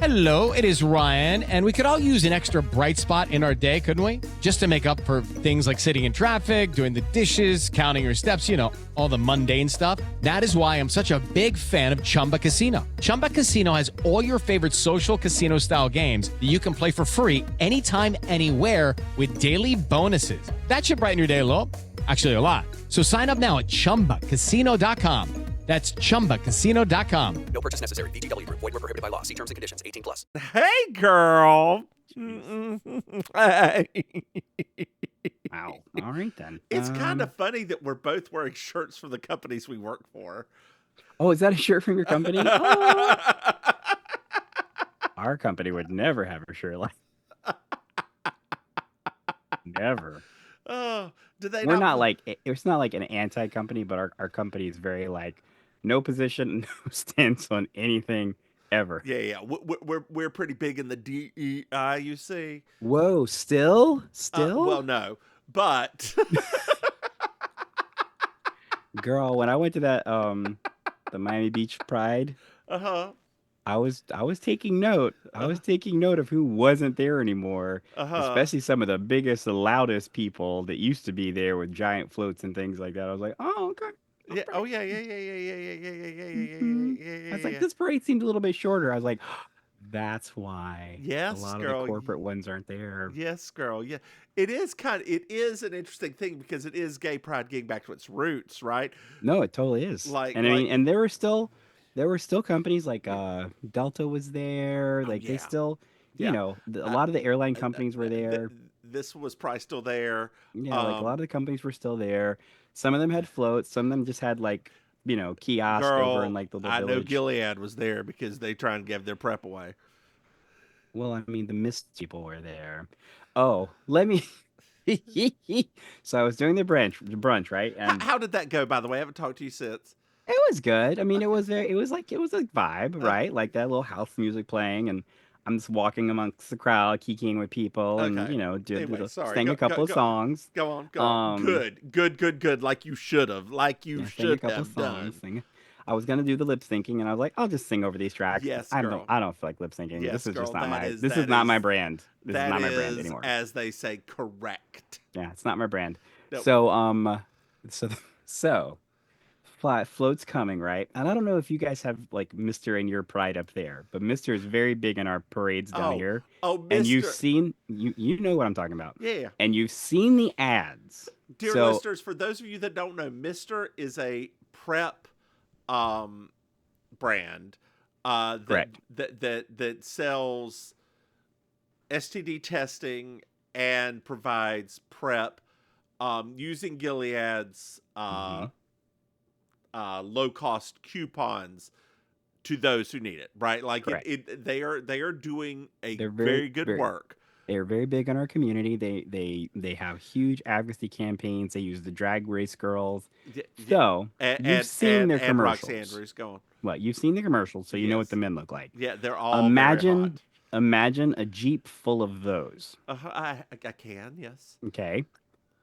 Hello, it is Ryan, and we could all use an extra bright spot in our day, couldn't we? Just to make up for things like sitting in traffic, doing the dishes, counting your steps, all the mundane stuff. That is why I'm such a big fan of Chumba Casino. Chumba Casino has all your favorite social casino-style games that you can play for free anytime, anywhere with daily bonuses. That should brighten your day a little. Actually, a lot. So sign up now at ChumbaCasino.com. That's ChumbaCasino.com. No purchase necessary. VGW Group. Void where prohibited by law. See terms and conditions. 18+. Hey, girl. Hey. Wow. All right, then. It's kind of funny that we're both wearing shirts for the companies we work for. Oh, is that a shirt from your company? Oh. Our company would never have a shirt like never. Oh, do they? We're not like it's not like an anti-company, but our company is very like no position, no stance on anything ever. Yeah. We're pretty big in the DEI. You see? Whoa, still? Well, no, but girl, when I went to that the Miami Beach Pride, I was taking note. I was taking note of who wasn't there anymore, especially some of the biggest, the loudest people that used to be there with giant floats and things like that. I was like, oh, okay. Yeah. Oh, yeah. I was like, this parade seemed a little bit shorter. I was like, that's why. Yes, a lot girl. of the corporate ones aren't there. Yes, girl. Yeah, it is an interesting thing because it is gay pride getting back to its roots, right? No, it totally is. I mean, and there were still companies like Delta was there. Like they still, a lot of the airline companies were there. This was probably still there. Yeah, like a lot of the companies were still there. Some of them had floats. Some of them just had like, kiosk over in like the little village. I know Gilead was there because they try and give their prep away. Well, I mean, the Mist people were there. Oh, let me. So I was doing the brunch, right? And how did that go? By the way, I haven't talked to you since. It was good. I mean, it was a vibe, right? Like that little house music playing, and I'm just walking amongst the crowd, kikiing with people, and sang a couple of songs. Go on. Good. Like you should have. Should have done. I was gonna do the lip syncing, and I was like, I'll just sing over these tracks. Yes, girl. I don't feel like lip syncing. Yes, this is girl, just not my. This is not my brand. This is not my brand anymore. As they say, correct. Yeah, it's not my brand. Nope. So. Float's coming, right? And I don't know if you guys have like Mr. in your pride up there, but Mr. is very big in our parades down here. Oh, Mr. And you've seen you know what I'm talking about. Yeah. And you've seen the ads. Dear listeners, for those of you that don't know, Mr. is a prep brand that sells STD testing and provides prep using Gilead's low-cost coupons to those who need it, right? Like they are doing very good work. They're very big in our community. They have huge advocacy campaigns. They use the drag race girls. So you've seen their commercials. Roxy Andrews, go on. Well, you've seen the commercials, so you know what the men look like. Yeah, they're all very hot. Imagine a Jeep full of those. I can, yes. Okay,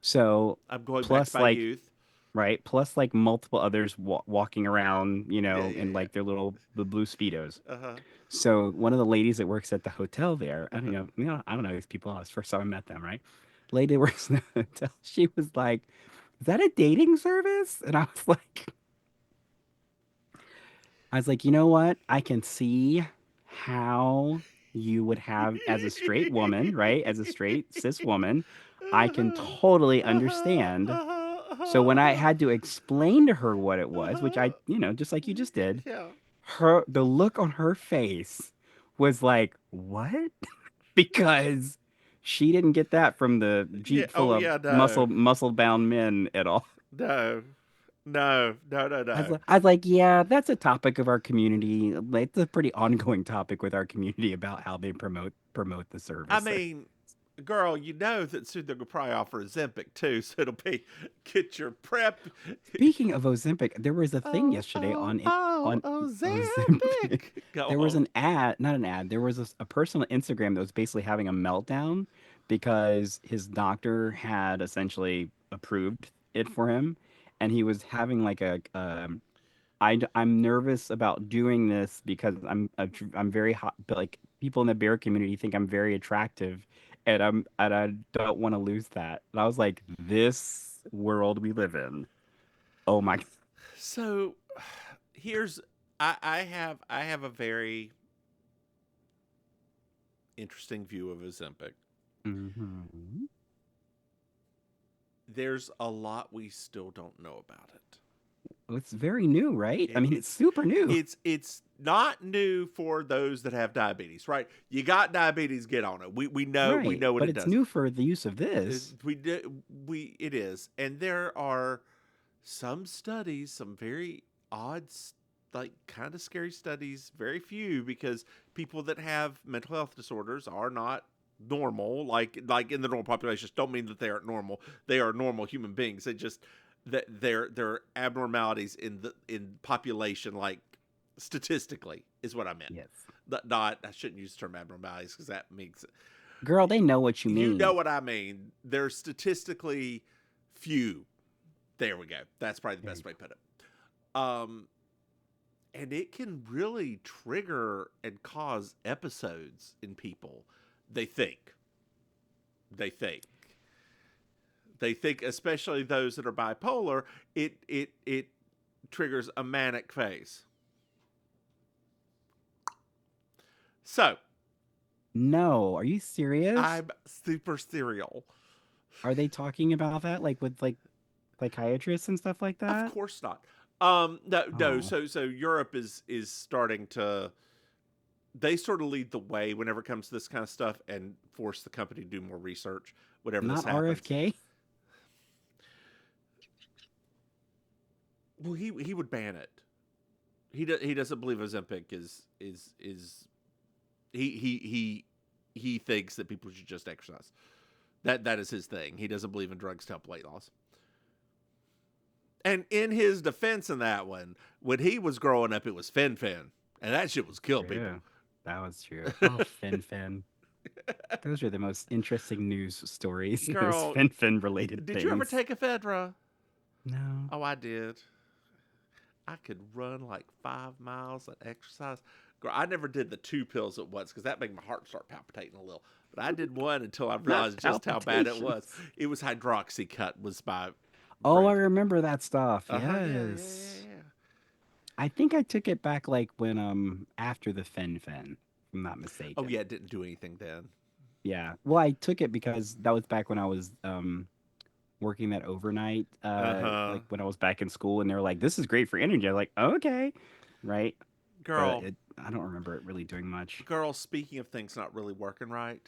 so I'm going back to my youth. Right, plus like multiple others walking around, in like their the blue Speedos. So one of the ladies that works at the hotel there, I don't know these people. It's the first time I met them, right? Lady that works in the hotel. She was like, "Is that a dating service?" And I was like, you know what? I can see how you would have as a straight woman, right? As a straight cis woman, I can totally understand. So when I had to explain to her what it was, which I, just like you just did, the look on her face was like, what? Because she didn't get that from the Jeep full of muscle-bound men at all. No. I was like, yeah, that's a topic of our community. It's a pretty ongoing topic with our community about how they promote the service. I mean, girl, you know that soon they're going to probably offer Ozempic too, so it'll be get your prep. Speaking of Ozempic, there was a thing yesterday on Ozempic. There was an ad, not an ad. There was a person on Instagram that was basically having a meltdown because his doctor had essentially approved it for him, and he was having like a I'm nervous about doing this because I'm very hot, but like people in the bear community think I'm very attractive, and I don't want to lose that. And I was like, this world we live in. Oh my. So here's I have a very interesting view of Ozempic. Mm-hmm. There's a lot we still don't know about it. It's very new, right? I mean, it's super new. It's not new for those that have diabetes, right? You got diabetes, get on it. We know Right, we know what but it it's does. new for the use of this. It is, and there are some studies, some very odd, like kind of scary studies. Very few, because people that have mental health disorders are not normal. Like in the normal population, don't mean that they aren't normal. They are normal human beings. They just that there are abnormalities in population, like statistically is what I meant. Yes. Not I shouldn't use the term abnormalities because that makes Girl, they know what you mean. you know what I mean. They're statistically few. There we go. That's probably the best way to put it. And it can really trigger and cause episodes in people. They think, especially those that are bipolar, it triggers a manic phase. So, No, are you serious? I'm super serial. Are they talking about that like with like psychiatrists and stuff like that? Of course not. No. Oh. So Europe is starting to. They sort of lead the way whenever it comes to this kind of stuff and force the company to do more research. Whatever Not this happens. RFK? Well, he would ban it. He doesn't believe Ozempic is he thinks that people should just exercise. That is his thing. He doesn't believe in drugs to help weight loss. And in his defense in that one, when he was growing up, it was Fen, and that shit was kill people. That was true. Oh, Fen. Those are the most interesting news stories. Girl, Those Fen related things. Did you ever take ephedra? No. Oh, I did. I could run like 5 miles and exercise. Girl, I never did the 2 pills at once because that made my heart start palpitating a little. But I did one until I realized just how bad it was. It was hydroxycut was my Oh, brand. I remember that stuff. Uh-huh, Yes. yeah. I think I took it back like when after the Fen, if I'm not mistaken. Oh yeah, it didn't do anything then. Yeah. Well, I took it because that was back when I was working that overnight, like when I was back in school, and they were like, "This is great for energy." I'm like, "Okay," right? Girl, I don't remember it really doing much. Girl, speaking of things not really working right,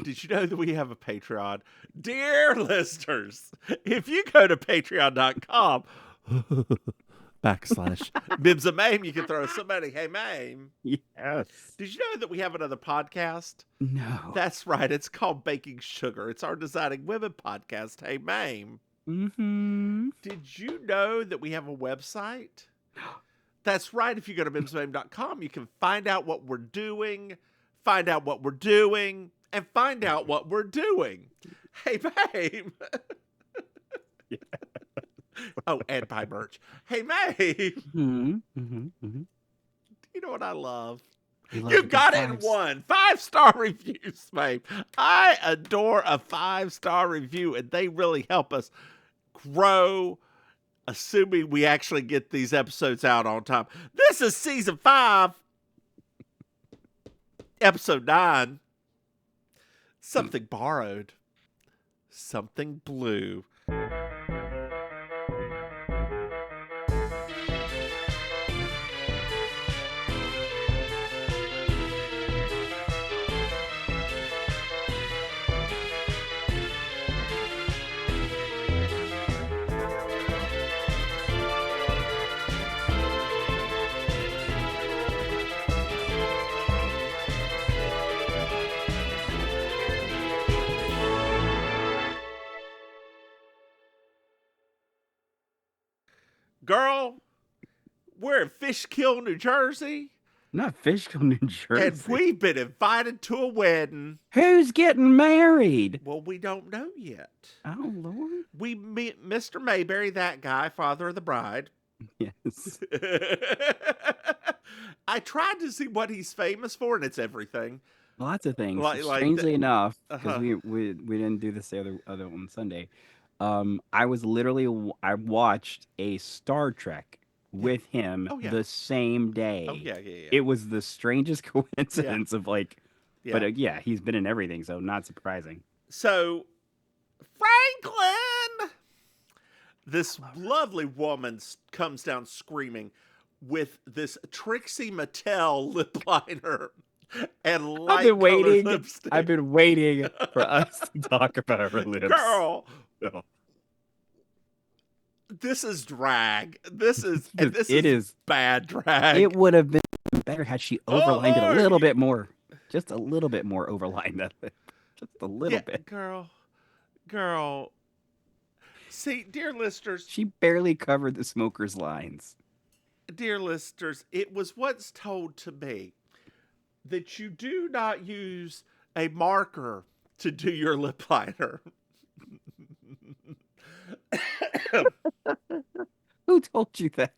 did you know that we have a Patreon? Dear listeners, if you go to patreon.com / Mims and Maim, you can throw somebody, hey, Maim. Yes. Did you know that we have another podcast? No. That's right. It's called Baking Sugar. It's our Designing Women podcast, hey, Maim. Mm-hmm. Did you know that we have a website? That's right. If you go to mimsmaim.com, you can find out what we're doing, and find out what we're doing. Hey, Maim. Yeah. Oh, and buy merch. Hey, Maim. You know what I love? You got it in 1. 5-star reviews, Maim. I adore a 5-star review, and they really help us grow, assuming we actually get these episodes out on time. This is season 5, episode 9. Something borrowed, something blue. Girl, we're in Fishkill, New Jersey. Not Fishkill, New Jersey. And we've been invited to a wedding. Who's getting married? Well, we don't know yet. Oh, Lord. We meet Mr. Mayberry, that guy, father of the bride. Yes. I tried to see what he's famous for, and it's everything. Lots of things. Like Strangely enough, because uh-huh. we didn't do this the other on Sunday. I was literally I watched a Star Trek Yeah. with him Oh yeah. the same Oh day. yeah. Yeah. Yeah. It was the strangest Yeah. coincidence of like, but Yeah. yeah, he's been in everything, so not surprising. So Franklin, this lovely woman comes down screaming with this Trixie Mattel lip liner and I've been light colored waiting. lipstick. I've been waiting for us to talk about her lips. Girl, Oh, this is drag. This it is is. bad drag. It would have been better had she Oh overlined it a Lord, little bit more. Just a little bit more overlined that lip. Just a little yeah, bit. girl. See, dear listeners, She barely covered the smoker's lines. it was once told to me that you do not use a marker to do your lip liner. Who told you that?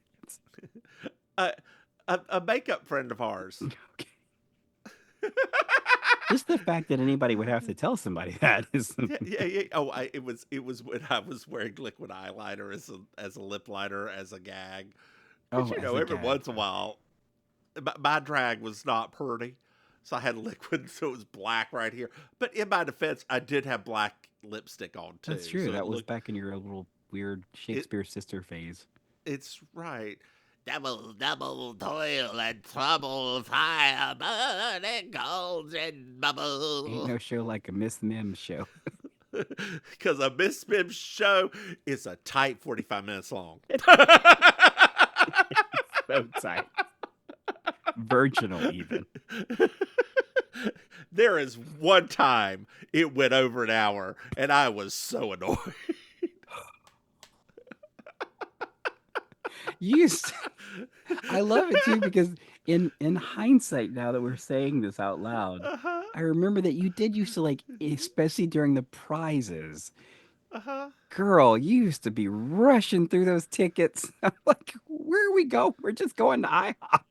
a, a makeup friend of ours. Okay. Just the fact that anybody would have to tell somebody that is. Yeah. Oh, it was when I was wearing liquid eyeliner as a lip liner as a gag. But Oh, as a every gag. once in a while, my drag was not pretty, so I had liquid, so it was black right here. But in my defense, I did have black lipstick on too. That's true. So That was back in your little weird Shakespeare sister phase. It's right. Double toil and trouble, fire, burning coals and bubble. Ain't no show like a Miss Mims show. Because a Miss Mims show is a tight 45 minutes long. So tight. Virginal, even. There is one time it went over an hour, and I was so annoyed. I love it too because in hindsight, now that we're saying this out loud, Uh-huh. I remember that you did used to like, especially during the prizes. Uh-huh. Girl, you used to be rushing through those tickets. I'm like, where are we going? We're just going to IHOP.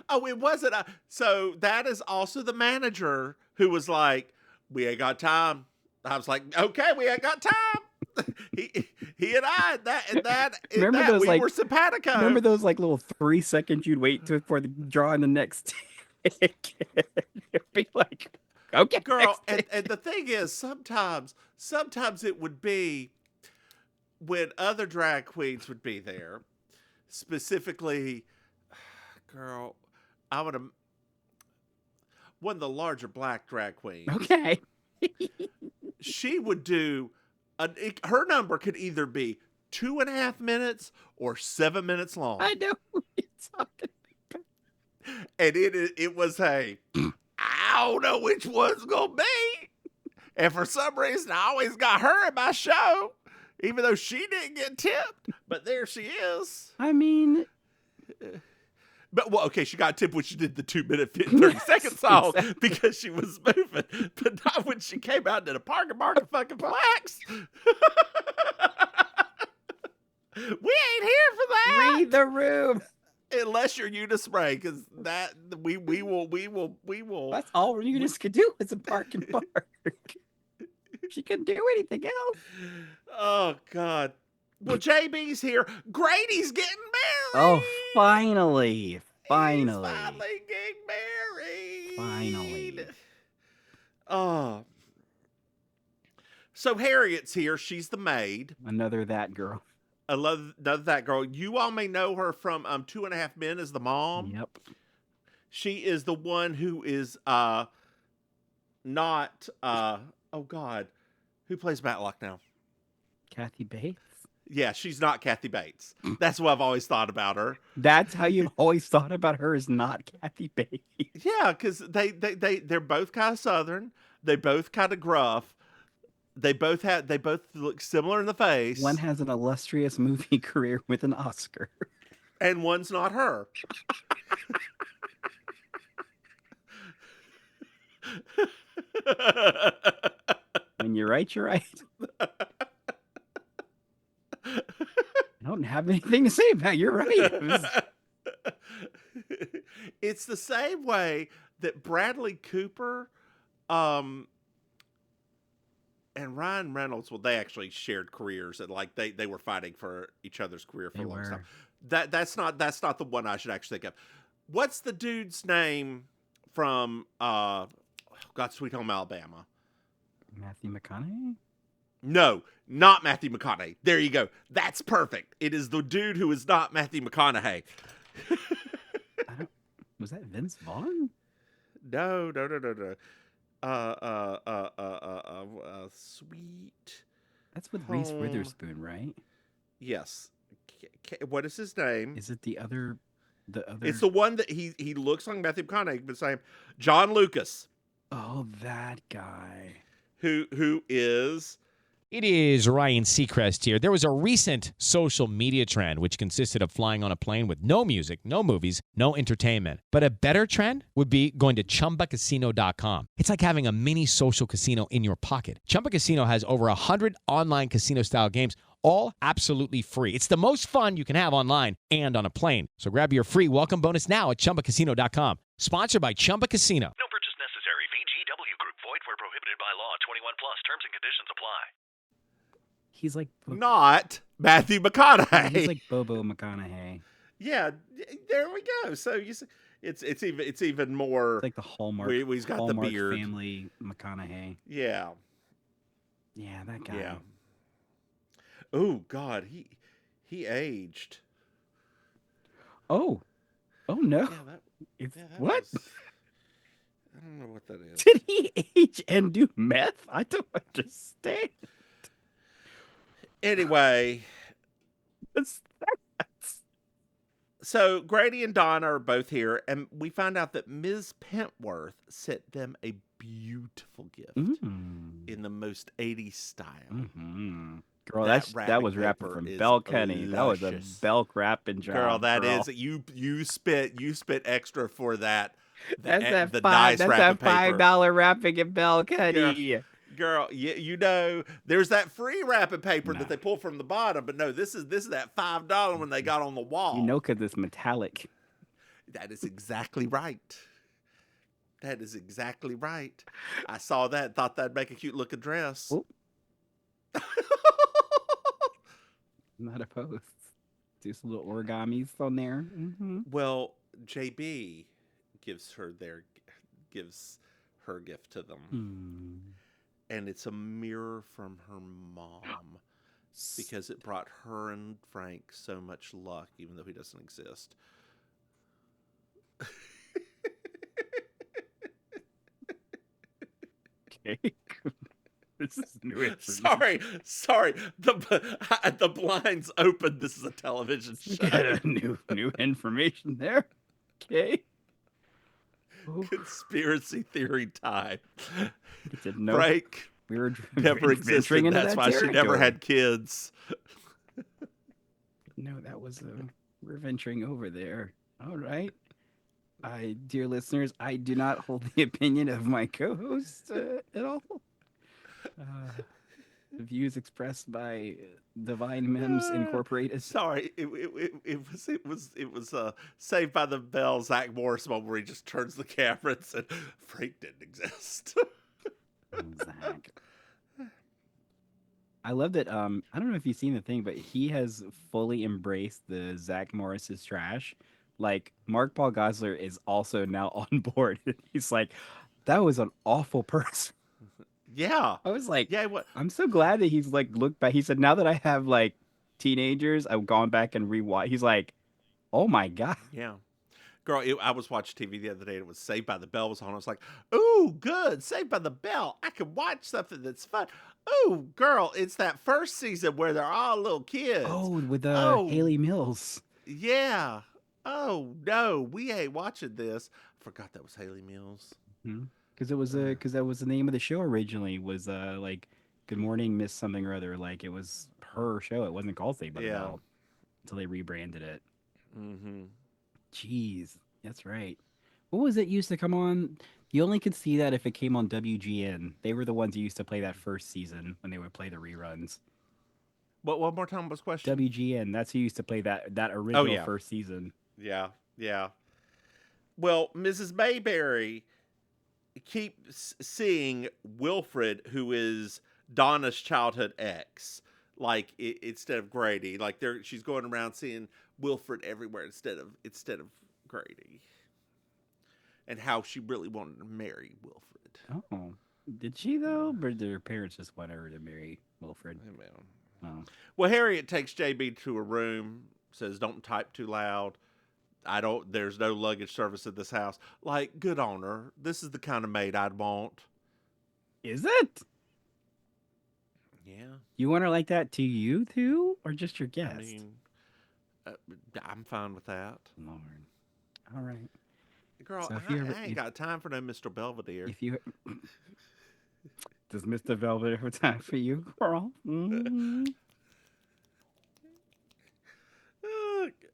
Oh, it wasn't. So that is also the manager who was like, "We ain't got time." I was like, "Okay, we ain't got time." he and I Remember those we like were simpatico. remember those like little 3 seconds you'd wait for the drawing the next ticket. You'd be like, okay, Girl, next and the thing is, sometimes it would be when other drag queens would be there, specifically, girl, I would have one of the larger black drag queens. okay. She would do her number could either be 2.5 minutes or 7 minutes long. I know who you're talking about. And it was I don't know which one's gonna be. And for some reason, I always got her in my show, even though she didn't get tipped. But there she is. I mean, But well, okay, she got tipped when she did the 2-minute 30-second song because she was moving, but not when she came out to the parking market fucking flax. We ain't here for that. read the room. Unless you're Eunice Ray, because that we will. That's all Eunice could do is a park and park. She couldn't do anything else. Oh God. Well, JB's here. Grady's getting married. Oh, finally. He's Finally. finally getting married. Finally. Oh. So Harriet's here. She's the maid. Another that girl. I love that girl. You all may know her from 2.5 Men as the mom. Yep. She is the one who is not oh God. Who plays Matlock now? Kathy Bates. Yeah, she's not Kathy Bates. That's what I've always thought about her. That's how you've always thought about her is not Kathy Bates. Yeah, because they're both kind of Southern. They both kind of gruff. They both look similar in the face. One has an illustrious movie career with an Oscar. And one's not her. When you're right, you're right. I don't have anything to say about it. You're right. It was- It's the same way that Bradley Cooper and Ryan Reynolds, well, they actually shared careers and like they were fighting for each other's career for They a long were. time. That's not the one I should actually think of. What's the dude's name from God Sweet Home Alabama? Matthew McConaughey? No, not Matthew McConaughey. There you go. That's perfect. It is the dude who is not Matthew McConaughey. Was that Vince Vaughn? No. Sweet. That's with Reese Home. Witherspoon, right? Yes. What is his name? Is it the other? It's the one that he looks like Matthew McConaughey, but same. John Lucas, Oh, that guy. who is It is Ryan Seacrest here. There was a recent social media trend which consisted of flying on a plane with no music, no movies, no entertainment. But a better trend would be going to ChumbaCasino.com. It's like having a mini social casino in your pocket. Chumba Casino has over 100 online casino-style games, all absolutely free. It's the most fun you can have online and on a plane. So grab your free welcome bonus now at ChumbaCasino.com. Sponsored by Chumba Casino. No purchase necessary. VGW Group. Void where prohibited by law. 21 plus. Terms and conditions apply. He's like not Matthew McConaughey. he's like Bobo McConaughey. Yeah, there we go. So you see, it's even more It's like the Hallmark. He's got Hallmark the beard. family McConaughey. Yeah. Yeah, that guy. Yeah. Oh God, he aged. Oh no. Yeah, It's, that what? was- I don't know what that is. Did he age and do meth? I don't understand. Anyway, What's that? so Grady and Donna are both here, and we find out that Ms. Pentworth sent them a beautiful gift in the most 80s style. Mm-hmm. Girl, That that was wrapping wrapping paper from is Bell Kenny. That was a luscious. Belk wrapping job. Girl, that is you spit extra for that. That's that the five. nice That's wrapping that paper. $5 wrapping at Bell Kenny. Girl, you know, there's that free wrapping paper that they pull from the bottom, but no, this is that $5 when they got on the wall. You know, because it's metallic. That is exactly right. That is exactly right. I saw that and thought that'd make a cute looking dress. Oop. Not opposed. Do some little origamis on there. Mm-hmm. Well, JB gives her gift to them. And it's a mirror from her mom because it brought her and Frank so much luck, even though he doesn't exist. Okay. This is new information. Sorry. The blinds open. This is a television show. new information there. Okay. Conspiracy theory time. Didn't know Frank we were never existed. venturing into That's that why she never territory. had kids. No, that was we're venturing over there. All right. Dear listeners, I do not hold the opinion of my co-host at all. The views expressed by Divine Mims Incorporated. Sorry, it was Saved by the Bell Zach Morris moment where he just turns the camera and said Frank didn't exist. Zach. I love that. I don't know if you've seen the thing, but he has fully embraced the Zach Morris's trash. Like Mark Paul Gosselaar is also now on board. He's like, that was an awful person. Yeah. I was like, Yeah, what? I'm so glad that he's like looked back. He said, now that I have like teenagers, I've gone back and rewatched. He's like, oh my God. Yeah. Girl, I was watching TV the other day and it was Saved by the Bell was on. I was like, ooh, good. Saved by the Bell. I can watch something that's fun. Ooh, girl, it's that first season where they're all little kids. Oh, with Oh. Haley Mills. Yeah. Oh, no, we ain't watching this. Forgot that was Haley Mills. Because it was because that was the name of the show originally was like Good Morning Miss something or other. Like it was her show. It wasn't called Saved by the Bell until they rebranded it. Mm-hmm. Jeez, that's right. What was it used to come on? You only could see that if it came on WGN. They were the ones who used to play that first season when they would play the reruns. What one more time was question? WGN. That's who used to play that original yeah. first season. Yeah, yeah. Well, Mrs. Mayberry keeps seeing Wilfred, who is Donna's childhood ex, like instead of Grady. Like she's going around seeing Wilfred everywhere instead of Grady, and how she really wanted to marry Wilfred. Oh, did she though? Or did her parents just want her to marry Wilfred? Oh. Well, Harriet takes JB to a room, says, "Don't type too loud. There's no luggage service at this house." Like, good on her. This is the kind of maid I'd want. Is it? Yeah. You want her like that to you too, or just your guest? I mean, I'm fine with that. Lord. All right. Girl, So I ain't got time for no Mr. Belvedere. If you does Mr. Velvet have time for you, girl? Mm-hmm.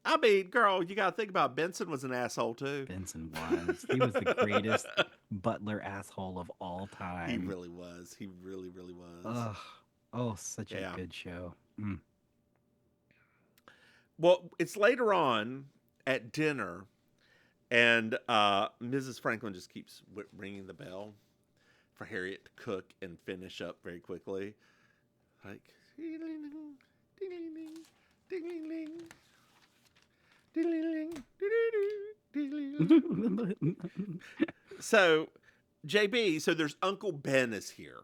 I mean, girl, you got to think about Benson was an asshole too. Benson was. He was the greatest butler asshole of all time. He really was. He really, really was. Ugh. Oh, such a good show. Mm. Well, it's later on at dinner, and Mrs. Franklin just keeps ringing the bell for Harriet to cook and finish up very quickly. Like, ding-a-ling, ding-a-ling, ding-a-ling, ding-a-ling, ding-a-ling. So, JB, there's Uncle Ben is here.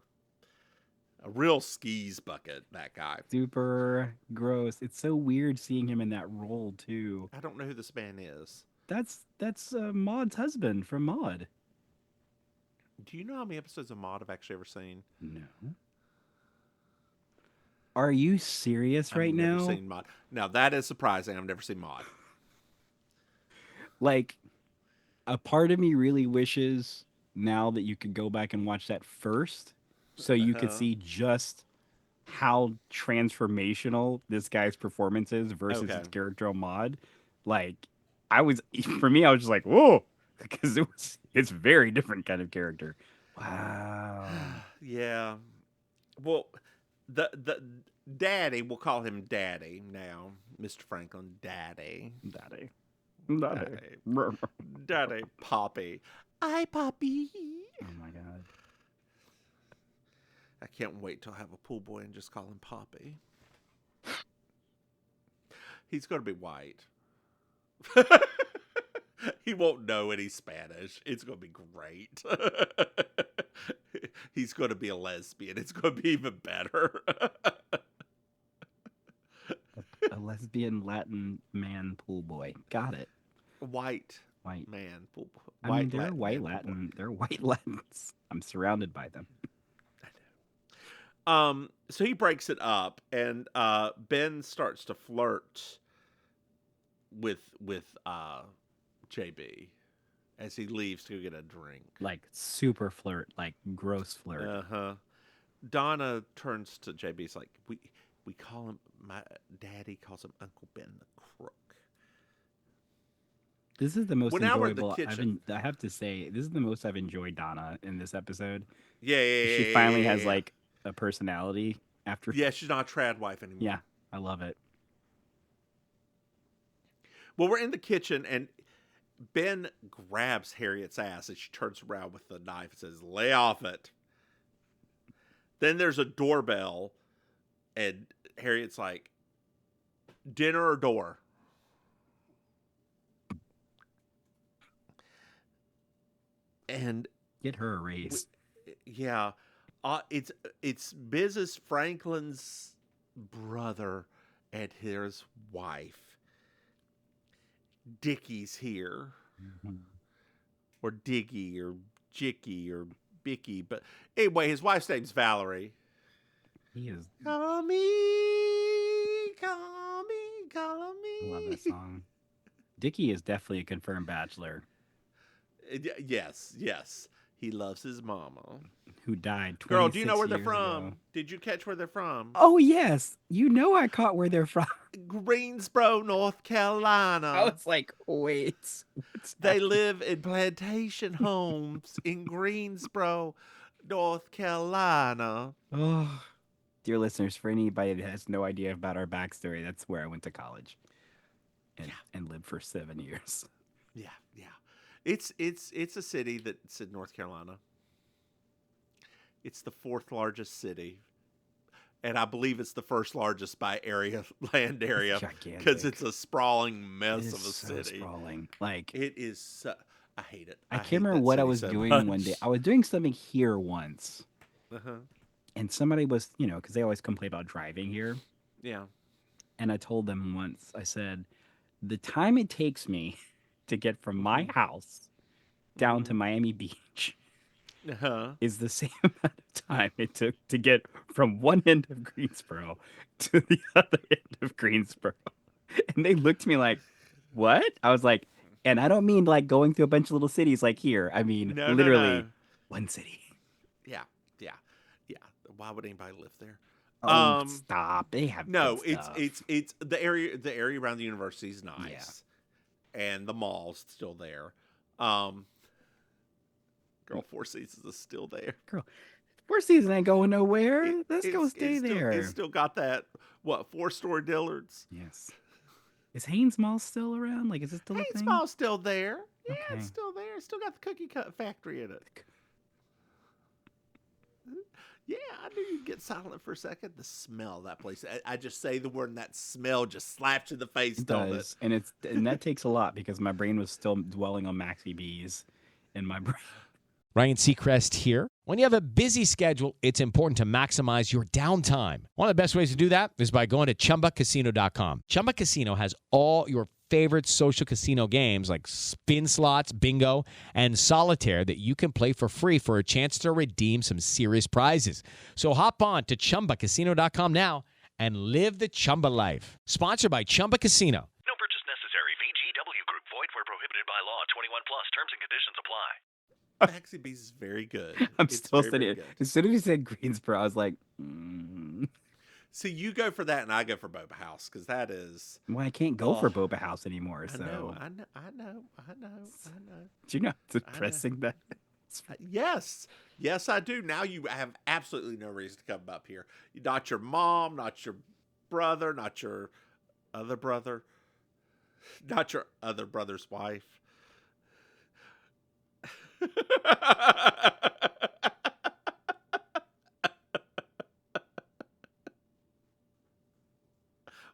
A real skis bucket, that guy. Super gross. It's so weird seeing him in that role too. I don't know who this man is. That's Maud's husband from Maud. Do you know how many episodes of Maud I've actually ever seen? No. Are you serious right now? I've never seen Maud. Now, that is surprising. I've never seen Maud. Like, a part of me really wishes now that you could go back and watch that first so you could see just how transformational this guy's performance is versus his character on Maud. Like, for me, I was just like, whoa, because it's very different kind of character. Wow. Yeah. Well, the daddy, we'll call him Daddy now. Mr. Franklin, Daddy. Daddy. Daddy. Poppy. Hi, Poppy. Oh, my God. I can't wait till I have a pool boy and just call him Poppy. He's going to be white. He won't know any Spanish. It's going to be great. He's going to be a lesbian. It's going to be even better. A lesbian Latin man pool boy. Got it. White man pool boy. I mean, they're white Latin. They're white Latins. I'm surrounded by them. So he breaks it up, and Ben starts to flirt with JB as he leaves to go get a drink. Like super flirt, like gross flirt. Uh-huh. Donna turns to JB. It's like, we call him, my daddy calls him Uncle Ben the Crook. This is the most enjoyable. I have to say, this is the most I've enjoyed Donna in this episode. Yeah. She finally has like a personality after. Yeah, she's not a trad wife anymore. Yeah, I love it. Well, we're in the kitchen, and Ben grabs Harriet's ass, and she turns around with the knife and says, "Lay off it." Then there's a doorbell, and Harriet's like, "Dinner or door?" And get her a raise. Yeah, it's Mrs. Franklin's brother and his wife. Dickie's here, or Diggy, or Jicky, or Bicky. But anyway, his wife's name's Valerie. He is. Call me, call me, call me. I love that song. Dickie is definitely a confirmed bachelor. Yes. He loves his mama. Who died 26 Girl, do you know where they're years from? ago. Did you catch where they're from? Oh, yes. You know I caught where they're from. Greensboro, North Carolina. I was like, wait. They live in plantation homes in Greensboro, North Carolina. Oh, dear listeners, for anybody that has no idea about our backstory, that's where I went to college and lived for 7 years. Yeah, yeah. It's a city that's in North Carolina. It's the fourth largest city, and I believe it's the first largest by area, land area, because it's a sprawling mess of a city. Sprawling. Like it is. I hate it. I can't hate remember that what I city was so doing one day. much. I was doing something here once, Uh-huh. and somebody was, because they always complain about driving here. Yeah. And I told them once, I said, the time it takes me to get from my house down to Miami Beach Uh-huh. is the same amount of time it took to get from one end of Greensboro to the other end of Greensboro. And they looked at me like, what? I was like, and I don't mean like going through a bunch of little cities like here. I mean, No, literally no. one city. Yeah. Yeah. Yeah. Why would anybody live there? Oh, stop. They have No, good stuff. it's the area around the university is nice. Yeah. And the mall's still there. Girl, Four Seasons is still there. Girl, Four Seasons ain't going nowhere. Let's go stay there. It's still got that 4-story Dillards. Yes. Is Haynes Mall still around? Like, is it still a Haynes thing? Mall's still there. Yeah, Okay. it's still there. It's still got the cookie cut factory in it. Yeah, I knew you'd get silent for a second. The smell of that place. I just say the word and that smell just slaps you in the face, don't it? And that takes a lot because my brain was still dwelling on Maxi B's in my brain. Ryan Seacrest here. When you have a busy schedule, it's important to maximize your downtime. One of the best ways to do that is by going to ChumbaCasino.com. Chumba Casino has all your favorite social casino games like spin slots, bingo, and solitaire that you can play for free for a chance to redeem some serious prizes. So hop on to ChumbaCasino.com now and live the Chumba life. Sponsored by Chumba Casino. No purchase necessary. VGW Group. Void where prohibited by law. 21 plus. Terms and conditions apply. Maxi B's is very good. I'm It's still very, sitting very here. good. As soon as you said Greensboro, I was like, See, you go for that, and I go for Boba House because that is. well, I can't go for Boba House anymore. I So know. do you know it's depressing that? Yes, I do. Now you have absolutely no reason to come up here. Not your mom, not your brother, not your other brother, not your other brother's wife.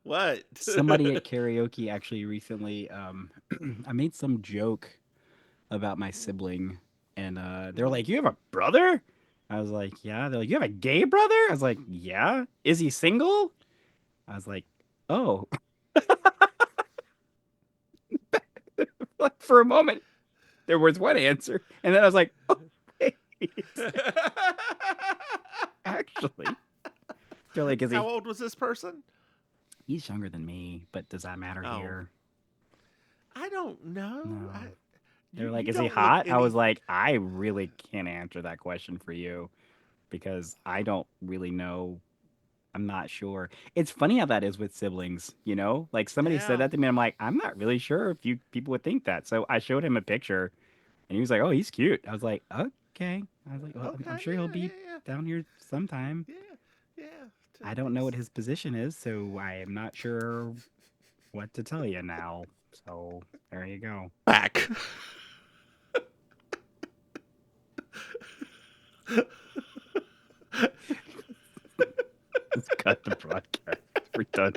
What? Somebody at karaoke actually recently, I made some joke about my sibling, and they're like, "You have a brother?" I was like, "Yeah." They're like, "You have a gay brother?" I was like, "Yeah." "Is he single?" I was like, "Oh." Like for a moment, there was one answer, and then I was like, "Oh, wait." Actually, they're like, "Is he?" How old was this person? He's younger than me, but does that matter Oh. here? I don't know. No. I- They're you- like, you "Is he don't look hot?" I any- was like, "I really can't answer that question for you because I don't really know. I'm not sure." It's funny how that is with siblings, Like somebody Yeah. said that to me, I'm like, I'm not really sure if people would think that. So I showed him a picture, and he was like, "Oh, he's cute." I was like, "Okay." I was like, "Well, I'm Okay, sure he'll yeah, be yeah. down here sometime." Yeah. I don't know what his position is, so I am not sure what to tell you now. So there you go. Back. Let's cut the broadcast. We're done.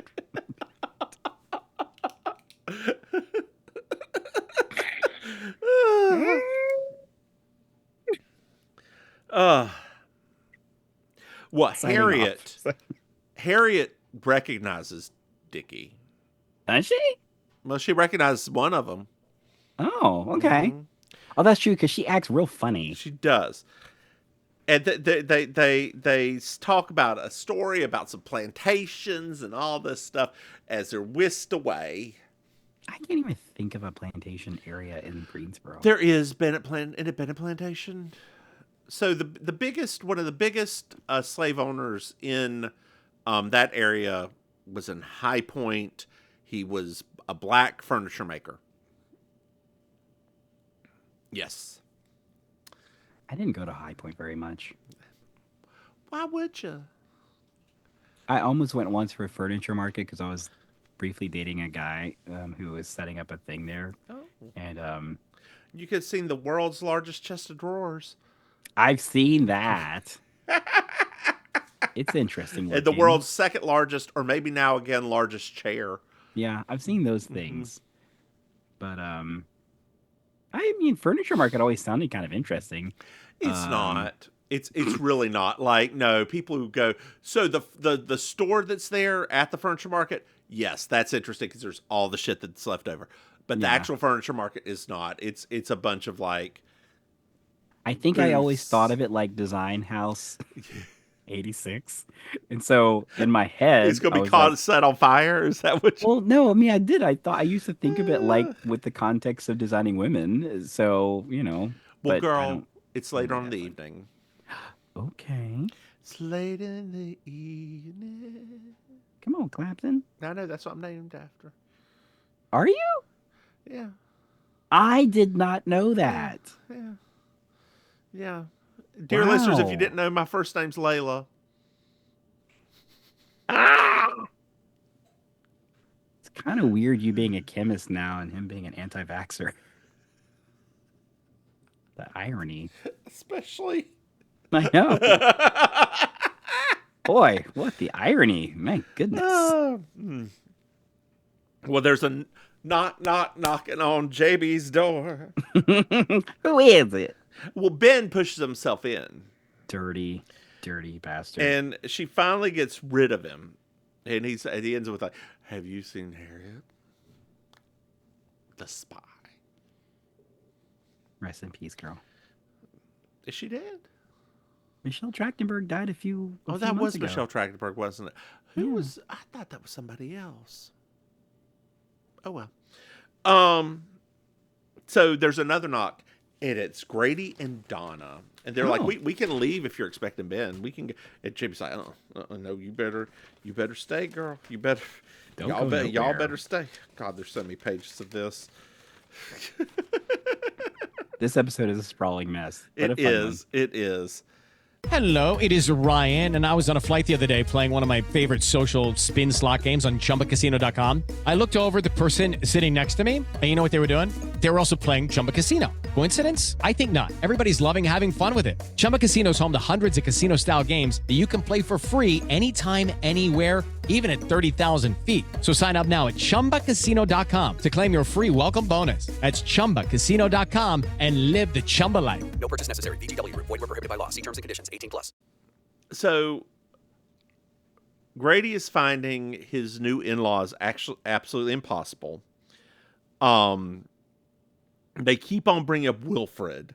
uh, well, Signing off. Harriet recognizes Dickie. Does she? Well, she recognizes one of them. Oh, okay. Mhm. Oh, that's true because she acts real funny. She does. And they talk about a story about some plantations and all this stuff as they're whisked away. I can't even think of a plantation area in Greensboro. There is Bennett Plantation. So one of the biggest slave owners in that area was in High Point. He was a black furniture maker. Yes. I didn't go to High Point very much. Why would you? I almost went once for a furniture market because I was briefly dating a guy who was setting up a thing there, Oh. and You could have seen the world's largest chest of drawers. I've seen that. It's interesting And the looking. world's second largest, or maybe now again, largest chair. Yeah, I've seen those things. But I mean, furniture market always sounded kind of interesting. It's not. It's really not. Like, no, people who go, so the store that's there at the furniture market, yes, that's interesting because there's all the shit that's left over. But the Yeah. actual furniture market is not. It's a bunch of like I think I always booths. thought of it like Design House 86. And so in my head, It's gonna I be was caught like, set on fire. Is that what you well, no, I mean, I did. I used to think of it like with the context of designing women. So, Well, but I girl, don't it's think later of on in it the like- evening. Okay. It's late in the evening. Come on, Clapton. I know that's what I'm named after. Are you? Yeah, I did not know that. yeah, yeah. Dear listeners, if you Wow. didn't know, my first name's Layla. It's kind of weird you being a chemist now and him being an anti-vaxxer. The irony. Especially. I know. Boy, what the irony. My goodness. Well, there's a knock knocking on JB's door. Who is it? Well, Ben pushes himself in, Dirty, dirty bastard. and she finally gets rid of him. And he ends with like, "Have you seen Harriet, the spy? Rest in peace, girl. Is she dead? Michelle Trachtenberg died a few Oh, few that months was ago. Michelle Trachtenberg, wasn't it? Who Yeah. was? I thought that was somebody else. Oh well. So there's another knock, and it's Grady and Donna, and they're like, Oh. "We can leave if you're expecting Ben. We can." And Jimmy's like, no, you better stay, girl. You better, Don't y'all, go y'all nowhere." better stay. God, there's so many pages of this. This episode is a sprawling mess. But It a fun one. is. It is. Hello, it is Ryan, and I was on a flight the other day playing one of my favorite social spin slot games on ChumbaCasino.com. I looked over at the person sitting next to me, and you know what they were doing? They were also playing Chumba Casino. Coincidence? I think not. Everybody's loving having fun with it. Chumba Casino is home to hundreds of casino-style games that you can play for free anytime, anywhere, even at 30,000 feet. So sign up now at ChumbaCasino.com to claim your free welcome bonus. That's ChumbaCasino.com and live the Chumba life. No purchase necessary. VGW Group. Void were prohibited by law. See terms and conditions. 18+. So Grady is finding his new in-laws actually absolutely impossible. They keep on bringing up Wilfred,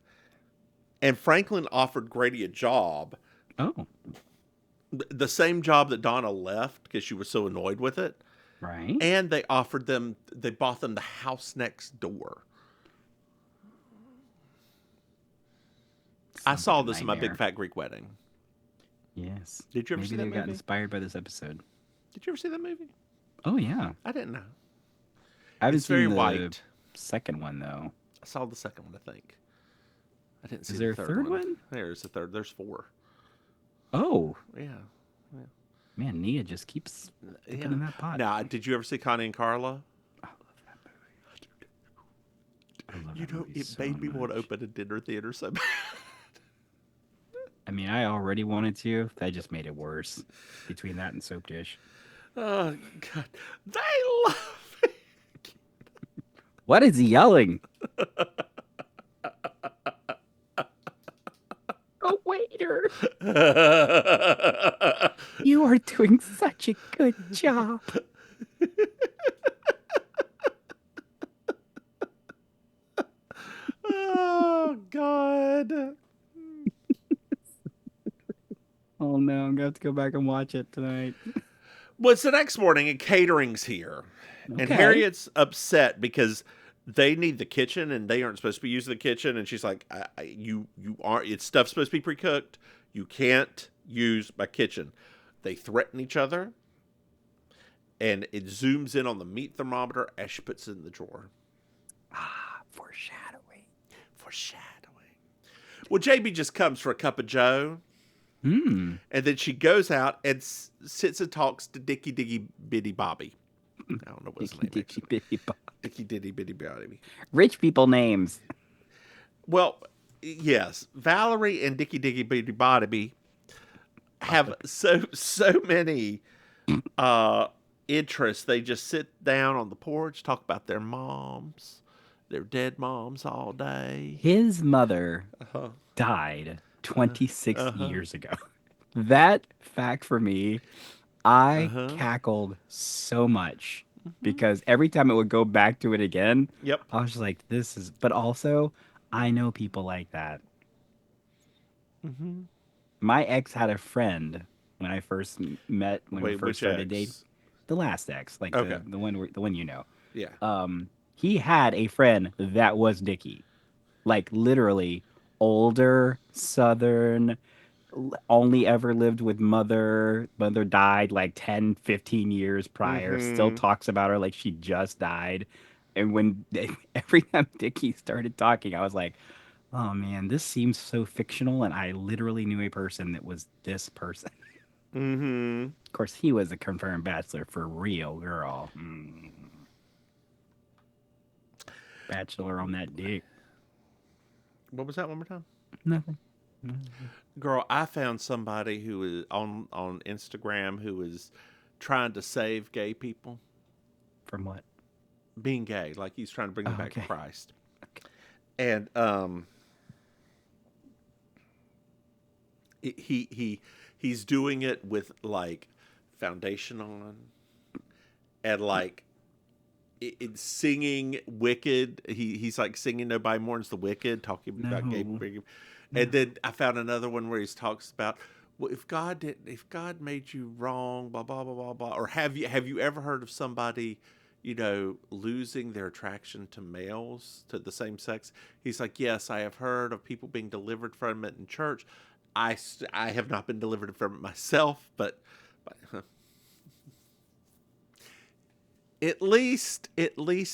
and Franklin offered Grady a job, Oh, the same job that Donna left because she was so annoyed with it. right. And they bought them the house next door. I Sounds saw like a this in my Big nightmare. Fat Greek Wedding. Yes. Did you ever Maybe see they that got movie? inspired by this episode. Did you ever see that movie? Oh yeah. I didn't know. I haven't It's very seen the white. second one though. I saw the second one, I think. I didn't see Is the there a third third one? There's a third. There's 4. Oh Yeah. man, Nia just keeps Yeah. cooking in that pot. Now, did you ever see Connie and Carla? I love that movie. I love You that know, movie it so made me want to much. open a dinner theater so bad. I mean, I already wanted to. That just made it worse. Between that and Soap Dish. Oh, God. They love me. What is he yelling? Oh, waiter. You are doing such a good job. Oh, God. Oh no, I'm gonna have to go back and watch it tonight. Well, it's the next morning and catering's here. And Okay. Harriet's upset because they need the kitchen and they aren't supposed to be using the kitchen. And she's like, you aren't, it's stuff's supposed to be pre-cooked. You can't use my kitchen. They threaten each other. And it zooms in on the meat thermometer as she puts it in the drawer. Foreshadowing. Foreshadowing. Well, JB just comes for a cup of Joe. Hmm. And then she goes out and sits and talks to Dicky Diggy Bitty Bobby. I don't know what his name Dicky is. Bitty Bob. Dicky Ditty Bitty Bobby. Rich people names. Well, yes, Valerie and Dicky Diggy Bitty Bobby have so many interests. They just sit down on the porch, talk about their moms, their dead moms all day. His mother Uh-huh. died 26 Uh-huh. years ago. That fact for me, I Uh-huh. cackled so much because every time it would go back to it again, Yep. I was just like, this is, but also, I know people like that. Mm-hmm. My ex had a friend when I first met, when we Wait, first which started dating. ex? The last ex, like Okay. the one you know. Yeah. He had a friend that was Dickie, like literally older, southern, only ever lived with mother. Mother died like 10, 15 years prior. Still Mm-hmm. talks about her like she just died. And when every time Dickie started talking, I was like, oh man, this seems so fictional. And I literally knew a person that was this person. Mm-hmm. Of course, he was a confirmed bachelor for real, girl. Bachelor on that dick. What was that one more time? Nothing. Girl, I found somebody who is on Instagram who is trying to save gay people From what? being gay, like he's trying to bring them Oh, back okay. to Christ. Okay. And he's doing it with like foundation on and like it's singing Wicked. He's like singing Nobody Mourns the Wicked, talking about gay No. people. And then I found another one where he talks about, well, if God made you wrong, blah blah blah blah blah, or have you ever heard of somebody, losing their attraction to males, to the same sex? He's like, yes, I have heard of people being delivered from it in church. I have not been delivered from it myself, but at least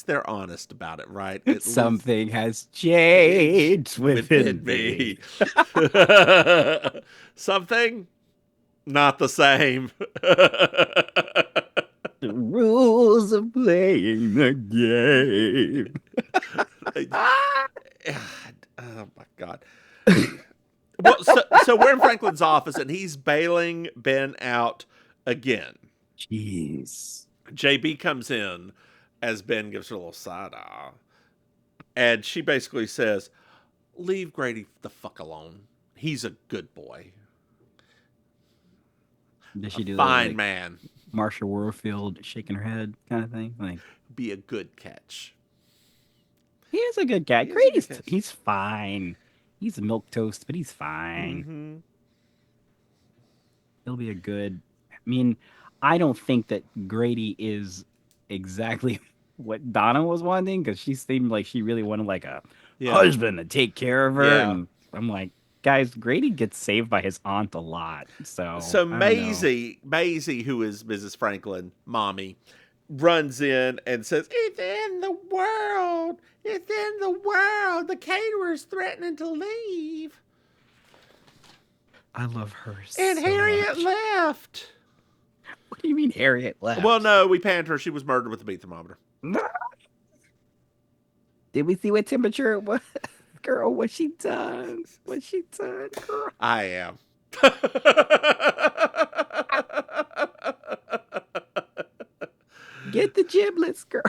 they're honest about it, right? At Something has least changed within me. Something not the same. The rules of playing the game. Oh my god. Well, so we're in Franklin's office and he's bailing Ben out again. Jeez. JB comes in as Ben gives her a little side eye. And she basically says, leave Grady the fuck alone. He's a good boy. Does she A do that fine like man. Marsha Warfield shaking her head kind of thing? Like, Be a good catch. he is a good cat. He is a good Grady's cat. he's fine. He's a milk toast, but he's fine. Mm-hmm. He'll be a good. I mean, I don't think that Grady is exactly what Donna was wanting because she seemed like she really wanted like a husband to take care of her, Yeah. and I'm like, guys, Grady gets saved by his aunt a lot, so So I don't know. Maisie, who is Mrs. Franklin, mommy, runs in and says, it's in the world. It's in the world. The caterer's threatening to leave. I love her And so Harriet much. left. What do you mean Harriet left? Well, no, we panned her. She was murdered with a beat thermometer. Did we see what temperature it was? Girl, what she done? What she done, girl? I am. Get the giblets, girl.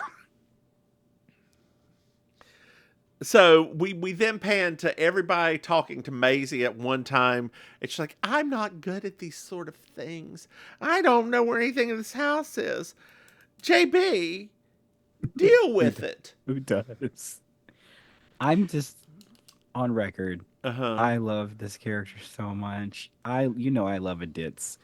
So we then pan to everybody talking to Maisie at one time. And she's like, I'm not good at these sort of things. I don't know where anything in this house is. JB, deal with it. Who does? I'm just on record. Uh-huh. I love this character so much. I love a ditz.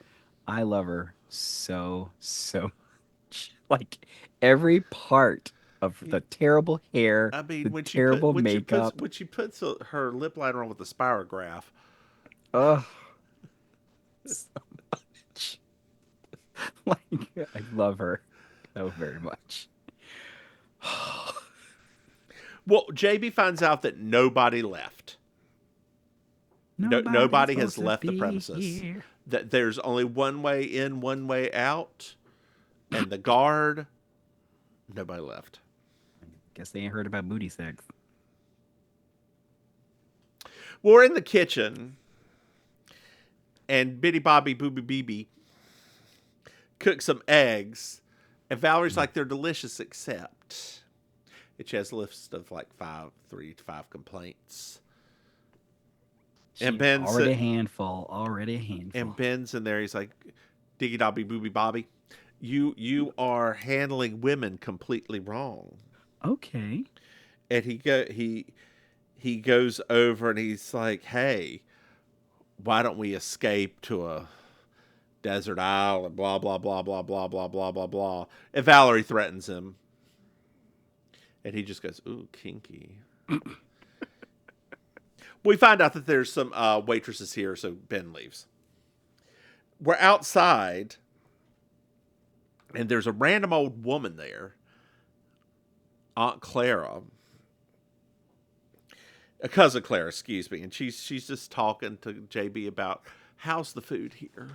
I love her so much. Like every part of the terrible hair, I mean, the when terrible makeup. she puts her lip liner on with the spirograph. Ugh. So much. Like I love her so very much. Well, JB finds out that nobody left. Nobody has supposed to left the be premises. here. That there's only one way in, one way out, and the guard. Nobody left. Guess they ain't heard about booty sex. Well, we're in the kitchen, and Bitty Bobby Booby BB cooked some eggs, and Valerie's like, they're delicious, except. And she has a list of like 3 to 5 complaints. And Ben's already a handful. And Ben's in there. He's like, Diggy Dobby Booby Bobby, you are handling women completely wrong. Okay. And he goes over and he's like, hey, why don't we escape to a desert island? Blah blah blah blah blah blah blah blah blah. And Valerie threatens him, and he just goes, ooh, kinky. We find out that there's some waitresses here, so Ben leaves. We're outside, and there's a random old woman there, Aunt Clara, a cousin Clara, excuse me, and she's just talking to JB about how's the food here.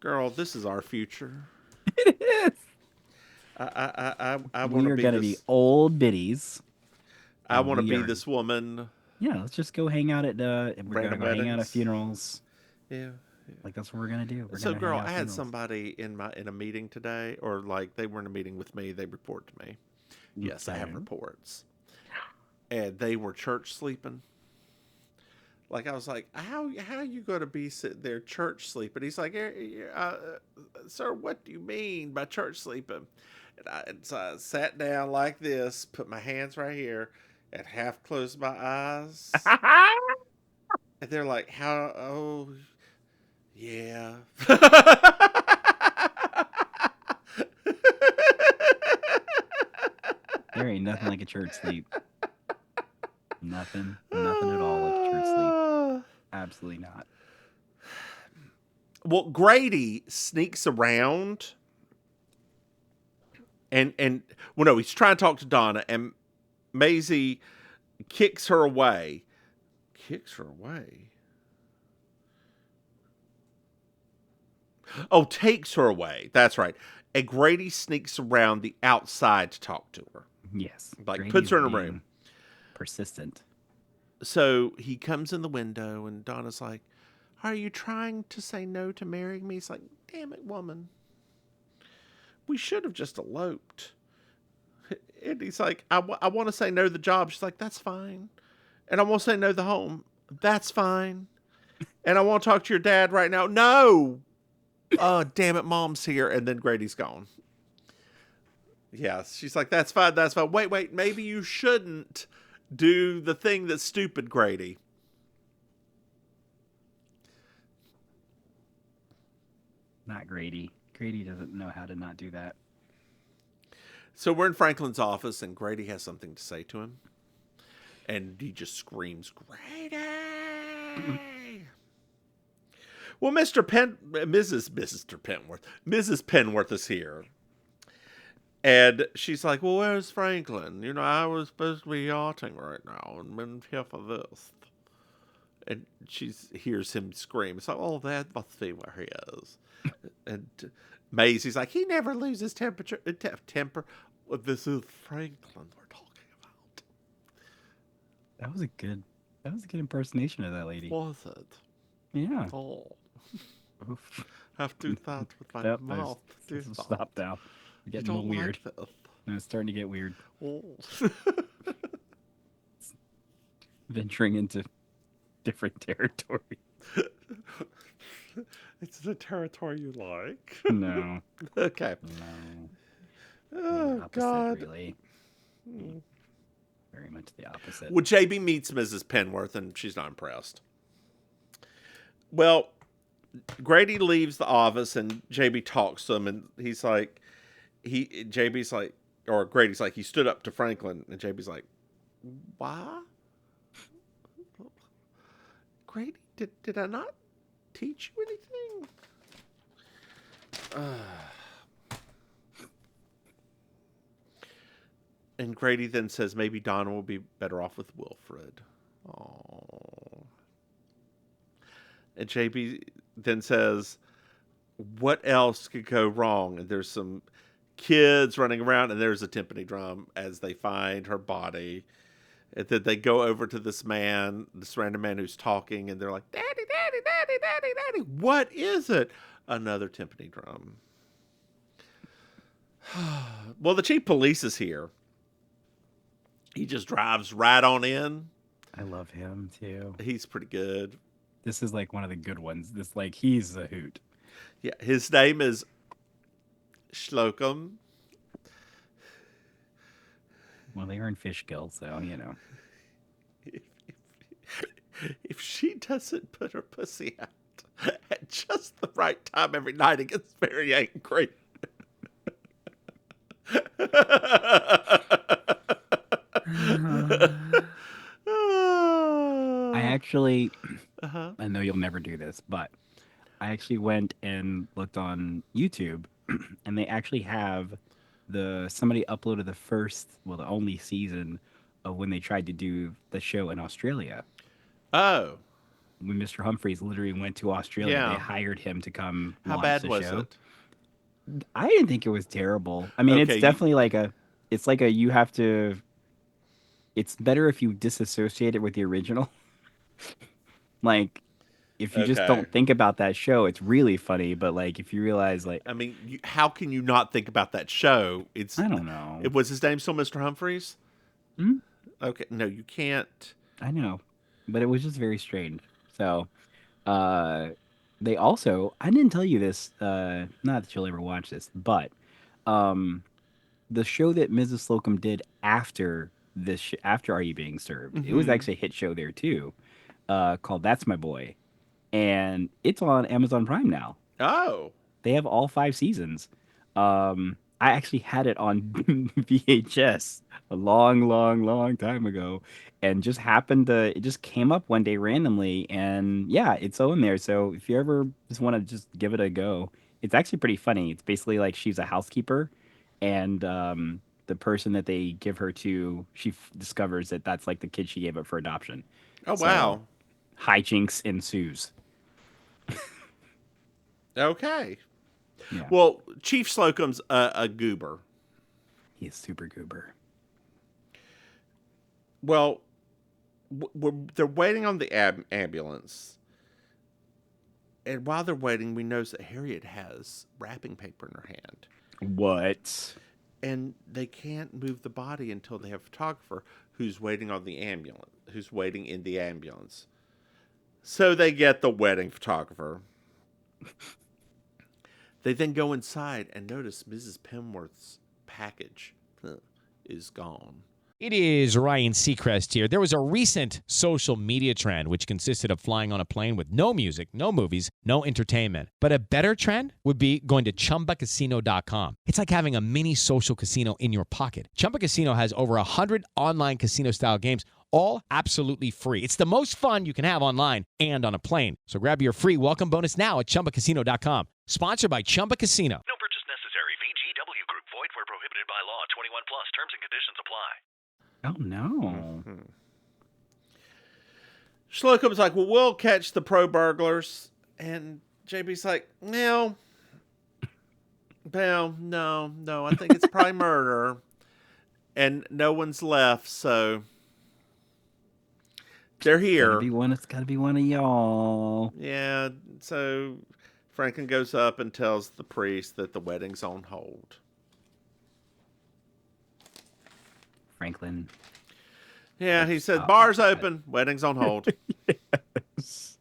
Girl, this is our future. It is. I want We to are be going to this. be old biddies. I want to we be are- this woman. Yeah, let's just go hang out at we're gonna Random go hang out at weddings. funerals. Yeah. Like that's what we're gonna do. We're So, gonna girl, hang out I at had funerals. somebody in a meeting today, or like they were in a meeting with me. They report to me. Yes, I have Okay. reports, and they were church sleeping. Like I was like, how you going to be sitting there church sleeping? He's like, sir, what do you mean by church sleeping? So I sat down like this, put my hands right here, and half closed my eyes. And they're like, how? Oh, yeah. There ain't nothing like a church sleep. Nothing at all like a church sleep. Absolutely not. Well, Grady sneaks around, and well, no, he's trying to talk to Donna, and Maisie kicks her away. Oh, takes her away. That's right. And Grady sneaks around the outside to talk to her. Yes. Like, puts her in a room. being Persistent. So he comes in the window, and Donna's like, are you trying to say no to marrying me? He's like, damn it, woman. We should have just eloped. And he's like, I want to say no to the job. She's like, that's fine. And I want to say no to the home. That's fine. And I want to talk to your dad right now. No. Oh, damn it, Mom's here. And then Grady's gone. Yeah, she's like, that's fine. Wait, maybe you shouldn't do the thing that's stupid, Grady. Not Grady. Grady doesn't know how to not do that. So we're in Franklin's office, and Grady has something to say to him. And he just screams, Grady! Well, Mrs. Penworth is here. And she's like, well, where's Franklin? You know, I was supposed to be yachting right now and been here for this. And she hears him scream. It's like, oh, that must be where he is. And Maisie's like, he never loses temper. Well, this is Franklin we're talking about. That was a good impersonation of that lady. Was it? Yeah. Oh, Oof. have to do that with my Yep, mouth. Stop now. You Getting a little don't weird. like this. No, it's starting to get weird. Oh. Venturing into different territory. It's the territory you like. No. Okay. No. Oh, Opposite, God. really. Very much the opposite. Well, JB meets Mrs. Penworth, and she's not impressed. Well, Grady leaves the office, and JB talks to him, and he's like, JB's like, or Grady's like, he stood up to Franklin, and JB's like, why? Grady, did I not teach you anything? And Grady then says maybe Donna will be better off with Wilfred. Oh, And JB then says, what else could go wrong? And there's some kids running around, and there's a timpani drum as they find her body. And then they go over to this man, this random man who's talking, and they're like, Daddy, Daddy, Daddy, Daddy, Daddy. What is it? Another timpani drum. Well, the chief police is here. He just drives right on in. I love him too. He's pretty good. This is like one of the good ones. He's a hoot. Yeah, his name is Slocum. Well, they earn fish gills, so you know. If she doesn't put her pussy out at just the right time every night, it gets very angry. I actually, I know you'll never do this, but I actually went and looked on YouTube, and they actually have somebody uploaded the only season of when they tried to do the show in Australia. Oh. When Mr. Humphreys literally went to Australia, Yeah. they hired him to come How launch bad the was show. it? I didn't think it was terrible. I mean, Okay, it's definitely you have to. It's better if you disassociate it with the original. Like, if you just Okay. don't think about that show, it's really funny. But like, if you realize, like, I mean, how can you not think about that show? I don't know. It was his name still Mr. Humphreys? Hmm? Okay, no, you can't. I know, but it was just very strange. So, they also, I didn't tell you this, not that you'll ever watch this, but the show that Mrs. Slocum did after after Are You Being Served, it was actually a hit show there too, called That's My Boy, and it's on Amazon Prime now. Oh. They have all 5 seasons. I actually had it on VHS a long, long, long time ago, and it just came up one day randomly, and yeah, it's on there. So if you ever just want to just give it a go, it's actually pretty funny. It's basically like she's a housekeeper, and the person that they give her to, discovers that that's like the kid she gave up for adoption. Oh, So, wow. hijinks ensues. Okay. Yeah. Well, Chief Slocum's a goober. He is super goober. Well, they're waiting on the ambulance. And while they're waiting, we notice that Harriet has wrapping paper in her hand. What? And they can't move the body until they have a photographer who's waiting in the ambulance. So they get the wedding photographer. They then go inside and notice Mrs. Penworth's package is gone. It is Ryan Seacrest here. There was a recent social media trend which consisted of flying on a plane with no music, no movies, no entertainment. But a better trend would be going to ChumbaCasino.com. It's like having a mini social casino in your pocket. Chumba Casino has over 100 online casino-style games, all absolutely free. It's the most fun you can have online and on a plane. So grab your free welcome bonus now at ChumbaCasino.com. Sponsored by Chumba Casino. No purchase necessary. VGW Group. Void where prohibited by law. 21 plus. Terms and conditions apply. Oh no. Slocum's like, well, we'll catch the pro burglars. And JB's like, no, I think it's probably murder. And no one's left, so they're here. It's gotta be one of y'all. Yeah, so Franklin goes up and tells the priest that the wedding's on hold. Franklin. Yeah, he said, bar's open, wedding's on hold. Yes.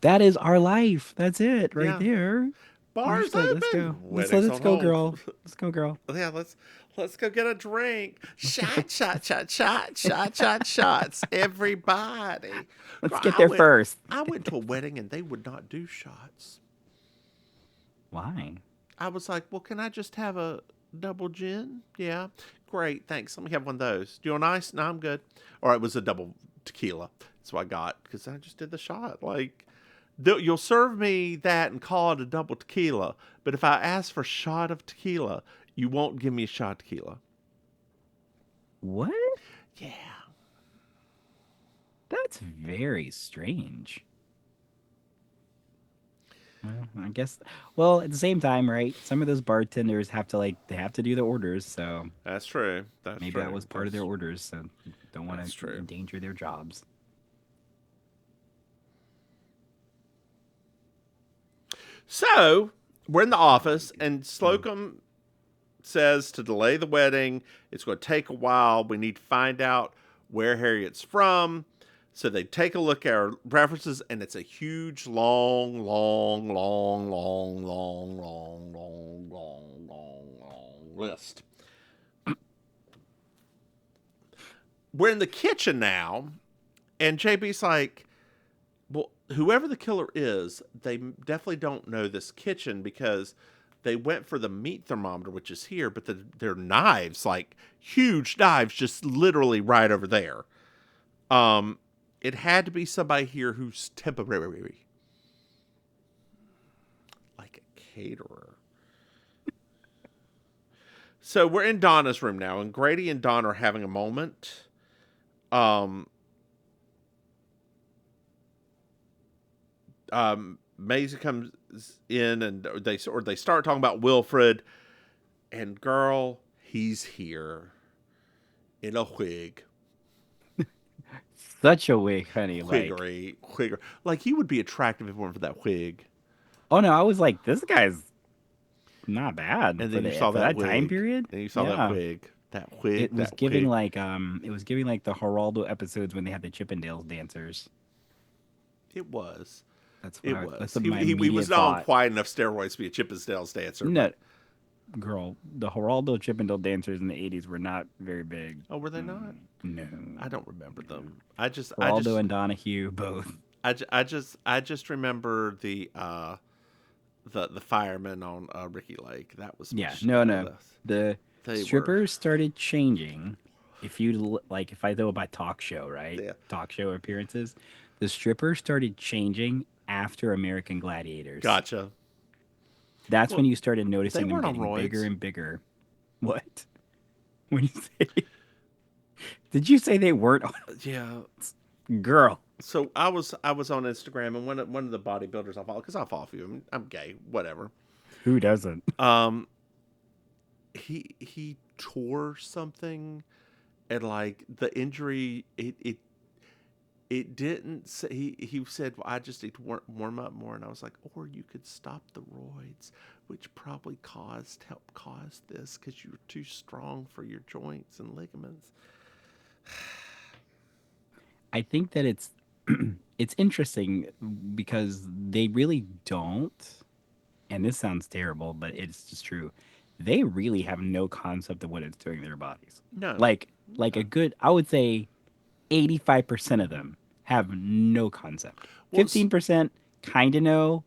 That is our life. That's it right Yeah. there. Bar's We're open. just like, let's Wedding's go. on hold. Girl. Let's go, girl. Yeah, let's go get a drink. Shot, shots. Everybody. Let's Girl, get there first. I went to a wedding and they would not do shots. Why? I was like, well, can I just have a double gin? Yeah. Great, thanks. Let me have one of those. Do you want ice? No, I'm good. Or it was a double tequila. That's what I got because I just did the shot. Like, you'll serve me that and call it a double tequila. But if I ask for a shot of tequila, you won't give me a shot of tequila. What? Yeah. That's very strange. Well, I guess. Well, at the same time, right? Some of those bartenders have to they have to do the orders, so That's true. That's maybe that true. was part of their orders. So don't want That's to true. endanger their jobs. So we're in the office, and Slocum says to delay the wedding. It's going to take a while. We need to find out where Harriet's from. So they take a look at our references, and it's a huge, long, long, long, long, long, long, long, long, long, long list. We're in the kitchen now, and JB's like, well, whoever the killer is, they definitely don't know this kitchen because they went for the meat thermometer, which is here, but their knives, like huge knives, just literally right over there. It had to be somebody here who's temporary, like a caterer. So we're in Donna's room now, and Grady and Donna are having a moment. Maisie comes in, and they start talking about Wilfred, and girl, he's here in a wig. Such a wig, honey. Wiggery. Like, he would be attractive if it weren't for that wig. Oh no, I was like, this guy's not bad And for then you saw that time wig. period. And you saw that wig. That wig. It was that giving wig. it was giving like the Geraldo episodes when they had the Chippendales dancers. It was. That's It what was. that's He my was immediate not on thought. quite enough steroids to be a Chippendales dancer. No, girl, the Geraldo Chippendale dancers in the '80s were not very big. Oh, were they not? No, I don't remember them. Geraldo and Donahue both. I just remember the fireman on Ricky Lake. That was No. The They strippers started changing. If I go by talk show, right? Yeah. Talk show appearances. The strippers started changing after American Gladiators. Gotcha. That's Well, when you started noticing them weren't on getting bigger roids. and bigger. What? When you say? Did you say they weren't on? Yeah. Girl. So I was on Instagram, and one of the bodybuilders I follow, because I follow a few. I'm gay, whatever. Who doesn't? He tore something, and like the injury, it didn't say. He said, well, I just need to warm up more, and I was like, or you could stop the roids, which probably helped cause this because you were too strong for your joints and ligaments. I think that it's it's interesting because they really don't, and this sounds terrible, but it's just true. They really have no concept of what it's doing to their bodies. No. A good, I would say, 85% of them have no concept. Well, 15% kind of know.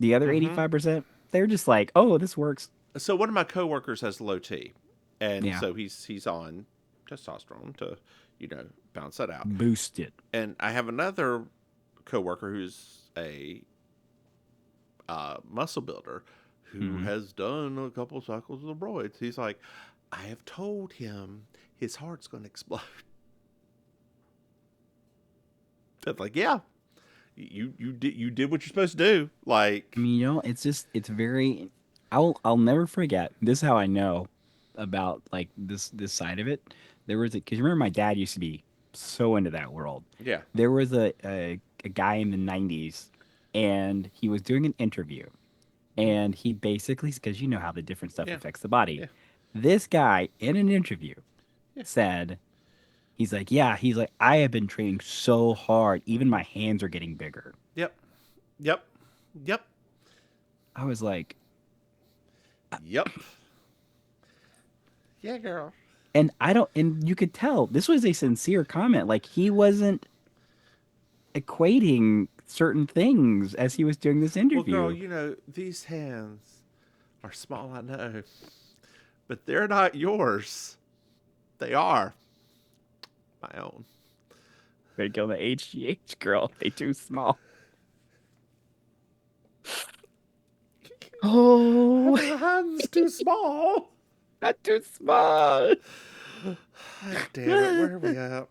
The other 85%, they're just like, oh, this works. So one of my coworkers has low T, and Yeah. so he's on testosterone to, balance that out. Boost it. And I have another coworker who's a muscle builder who has done a couple cycles of roids. He's like, I have told him his heart's going to explode. That's like, yeah, you did what you're supposed to do. Like, I mean, it's very. I'll never forget. This is how I know about like this side of it. There was because remember my dad used to be so into that world. yeah, There was a guy in the '90s, and he was doing an interview, and he basically because you know how the different stuff affects the body. Yeah. This guy in an interview said, he's like, I have been training so hard, even my hands are getting bigger. yep. I was like, Yep. Yeah, girl. and you could tell this was a sincere comment. Like he wasn't equating certain things as he was doing this Well, interview. girl, these hands are small, I know, but they're not yours. They are my own. They go the HGH girl. They too small. Oh, My hand's too small. not too small. God damn it, where are we at?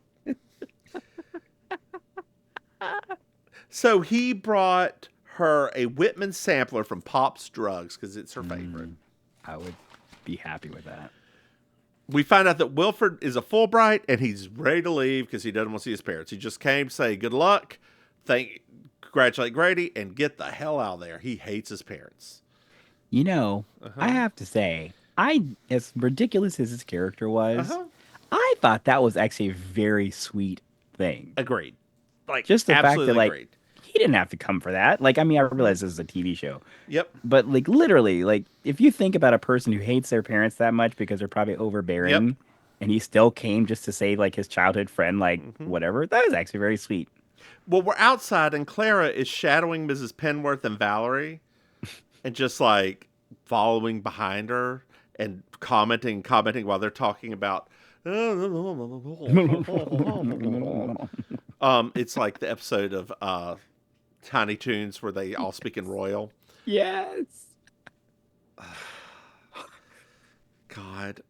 So he brought her a Whitman sampler from Pop's Drugs because it's her favorite. I would be happy with that. We find out that Wilfred is a Fulbright and he's ready to leave because he doesn't want to see his parents. He just came to say good luck, congratulate Grady, and get the hell out of there. He hates his parents. You know, I have to say, as ridiculous as his character was, I thought that was actually a very sweet thing. Agreed. Like, Just the fact that, like, agreed. he didn't have to come for that. Like, I mean, I realize this is a TV show. Yep. But, like, literally, like, if you think about a person who hates their parents that much because they're probably overbearing, and he still came just to save, like, his childhood friend, like, whatever, that was actually very sweet. Well, we're outside, and Clara is shadowing Mrs. Penworth and Valerie, and just, like, following behind her and commenting while they're talking about... it's like the episode of Tiny Toons where they all speak in Royal. Yes. God.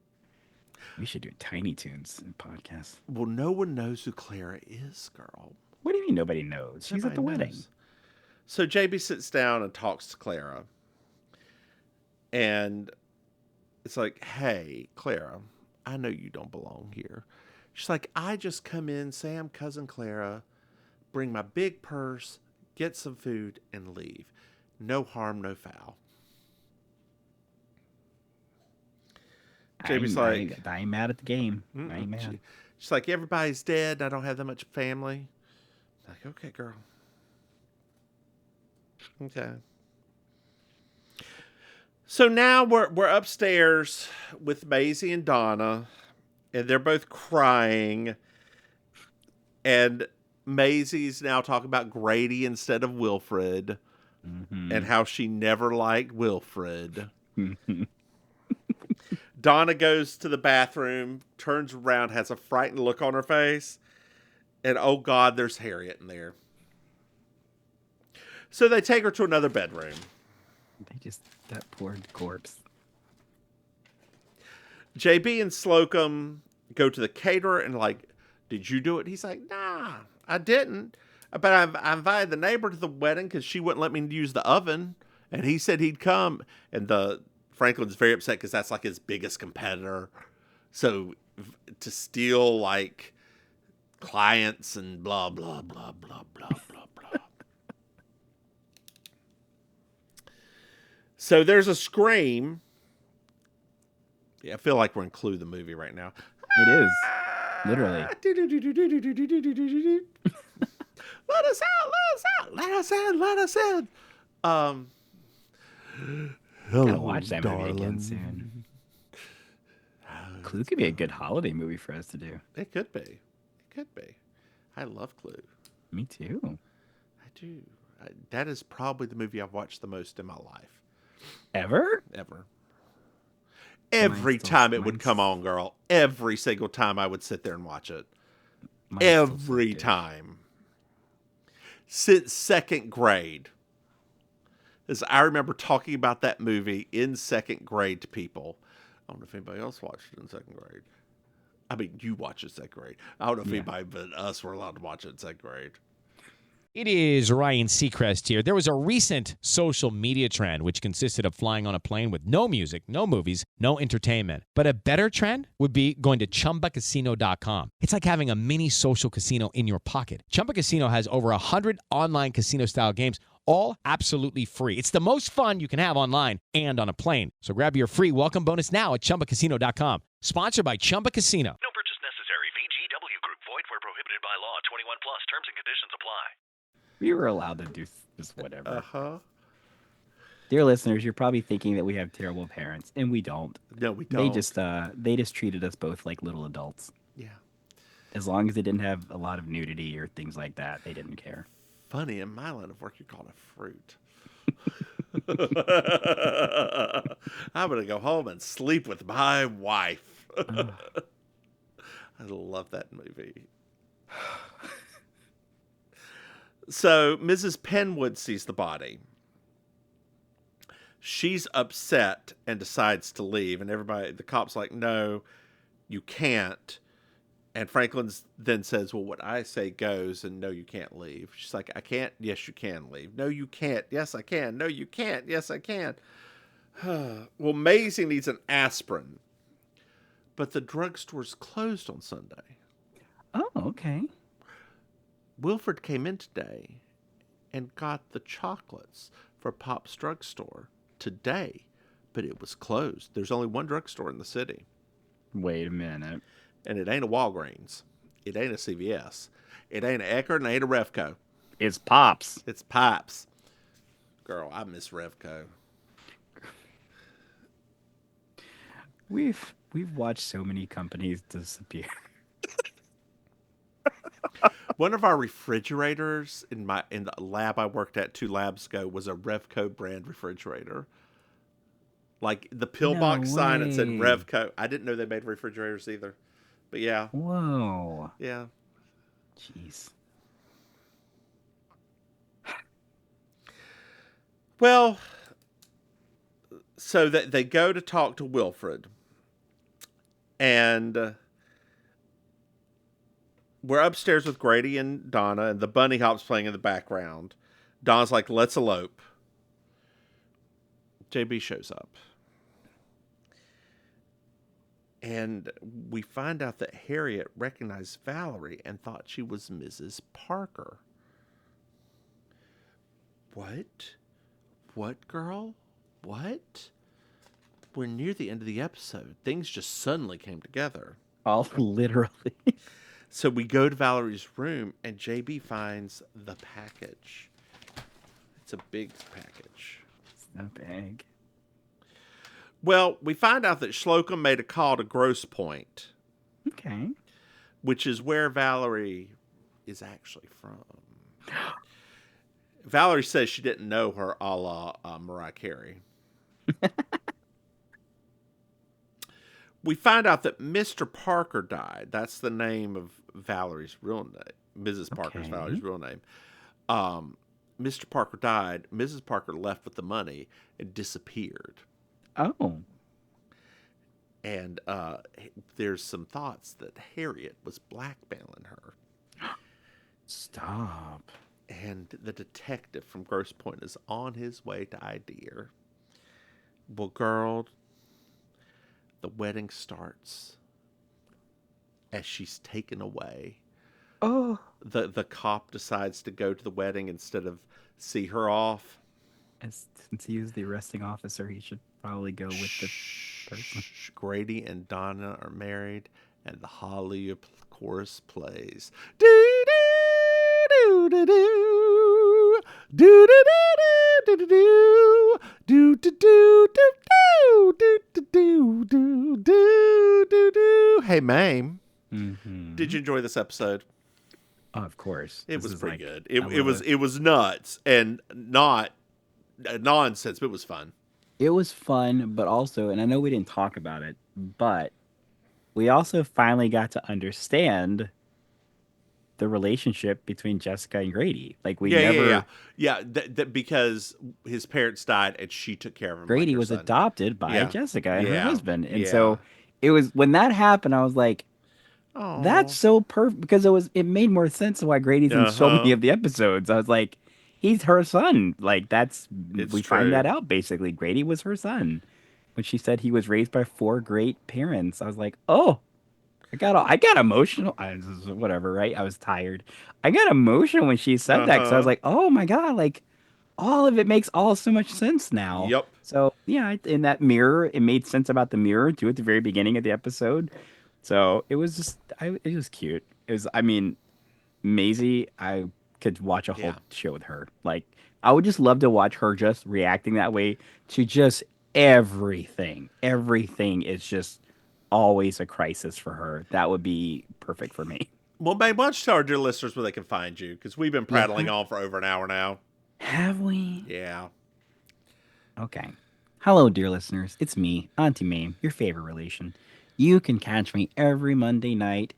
We should do Tiny Toons podcast. Well, no one knows who Clara is, girl. What do you mean nobody knows? She's at the Nobody wedding. knows. So JB sits down and talks to Clara. And it's like, hey, Clara, I know you don't belong here. She's like, I just come in, say I'm cousin Clara, bring my big purse, get some food, and leave. No harm, no foul. JB's like, I ain't mad at the game. I ain't mad. She's like, everybody's dead. I don't have that much family. I'm like, okay, girl. Okay. So now we're upstairs with Maisie and Donna, and they're both crying. And Maisie's now talking about Grady instead of Wilfred, and how she never liked Wilfred. Donna goes to the bathroom, turns around, has a frightened look on her face, and oh God, there's Harriet in there. So they take her to another bedroom. That poor corpse. JB and Slocum go to the caterer and like, did you do it? He's like, nah, I didn't. But I invited the neighbor to the wedding because she wouldn't let me use the oven. And he said he'd come. And Franklin's very upset because that's like his biggest competitor. So to steal like clients and blah, blah, blah, blah, blah, blah, blah. So there's a scream. Yeah, I feel like we're in Clue the movie right now. It is. Literally. Let us out, let us out, let us in, let us in. Hello, Gotta watch that movie again soon. Clue could be a good holiday movie for us to do. It could be. It could be. I love Clue. Me too. I do. That is probably the movie I've watched the most in my life. Ever? Every time it would come on, girl. Every single time I would sit there and watch it. Every time. Since second grade. As I remember talking about that movie in second grade to people. I don't know if anybody else watched it in second grade. I mean, you watched it in second grade. I don't know if anybody but us were allowed to watch it in second grade. It is Ryan Seacrest here. There was a recent social media trend which consisted of flying on a plane with no music, no movies, no entertainment. But a better trend would be going to ChumbaCasino.com. It's like having a mini social casino in your pocket. Chumba Casino has over 100 online casino-style games, all absolutely free. It's the most fun you can have online and on a plane. So grab your free welcome bonus now at ChumbaCasino.com. Sponsored by Chumba Casino. No purchase necessary. VGW Group. Void where prohibited by law. 21 plus. Terms and conditions apply. We were allowed to do just whatever. Uh-huh. Dear listeners, you're probably thinking that we have terrible parents, and we don't. No, we don't. They just treated us both like little adults. Yeah. As long as they didn't have a lot of nudity or things like that, they didn't care. Funny, in my line of work, you're called a fruit. I'm going to go home and sleep with my wife. I love that movie. So Mrs. Penwood sees the body. She's upset and decides to leave. And the cop's like, no, you can't. And Franklin then says, well, what I say goes, and no, you can't leave. She's like, I can't. Yes, you can leave. No, you can't. Yes, I can. No, you can't. Yes, I can. Well, Maisie needs an aspirin, but the drugstore's closed on Sunday. Oh, okay. Wilfred came in today and got the chocolates for Pop's drugstore today, but it was closed. There's only one drugstore in the city. Wait a minute. And it ain't a Walgreens. It ain't a CVS. It ain't an Eckerd and it ain't a Revco. It's Pops. It's Pipes. Girl, I miss Revco. We've watched so many companies disappear. One of our refrigerators in the lab I worked at 2 labs ago was a Revco brand refrigerator. Like the pillbox sign, it said way. Revco. I didn't know they made refrigerators either. But yeah. Whoa. Yeah. Jeez. Well, so that they go to talk to Wilfred. And we're upstairs with Grady and Donna, and the bunny hop's playing in the background. Donna's like, let's elope. JB shows up. And we find out that Harriet recognized Valerie and thought she was Mrs. Parker. What? What, girl? What? We're near the end of the episode. Things just suddenly came together. All literally. So we go to Valerie's room, and JB finds the package. It's a big package. It's not big. Well, we find out that Slocum made a call to Grosse Point, Okay. which is where Valerie is actually from. Valerie says she didn't know her a la Mariah Carey. We find out that Mr. Parker died. That's the name of Valerie's real name. Mrs. Parker's Okay. Valerie's real name. Mr. Parker died. Mrs. Parker left with the money and disappeared. Oh. And there's some thoughts that Harriet was blackmailing her. Stop. And the detective from Grosse Point is on his way to ID her. Well, girl, the wedding starts as she's taken away. Oh. The cop decides to go to the wedding instead of see her off. Since he was the arresting officer, he should probably go with the person. Grady and Donna are married, and the Hallelujah chorus plays. Do do do do do do do do do do do do do do do do do do. Hey, Maim, did you enjoy this episode? Oh, of course. It This was is pretty like- good. I It love was it was nuts and not nonsense, but it was fun. It was fun, but also, and I know we didn't talk about it, but we also finally got to understand the relationship between Jessica and Grady. Like we never. That because his parents died and she took care of him. Grady like her was son. adopted by Yeah. Jessica and her Yeah. husband, and Yeah. so it was when that happened. I was like, Aw. "That's so perfect," because it made more sense why Grady's in so many of the episodes. I was like, "He's her son." Like It's we true. find that out basically. Grady was her son. When she said he was raised by 4 great parents, I was like, "Oh." I got emotional. Whatever, right? I was tired. I got emotional when she said that because I was like, "Oh my god!" Like, all of it makes so much sense now. Yep. So yeah, in that mirror, it made sense about the mirror too at the very beginning of the episode. So it was just, it was cute. It was, I mean, Maisie, I could watch a whole Yeah. show with her. Like, I would just love to watch her just reacting that way to just everything. Everything is just always a crisis for her. That would be perfect for me. Well, babe, why don't you tell our dear listeners where they can find you? Because we've been prattling on for over an hour now. Have we? Yeah. Okay. Hello, dear listeners. It's me, Auntie Maim, your favorite relation. You can catch me every Monday night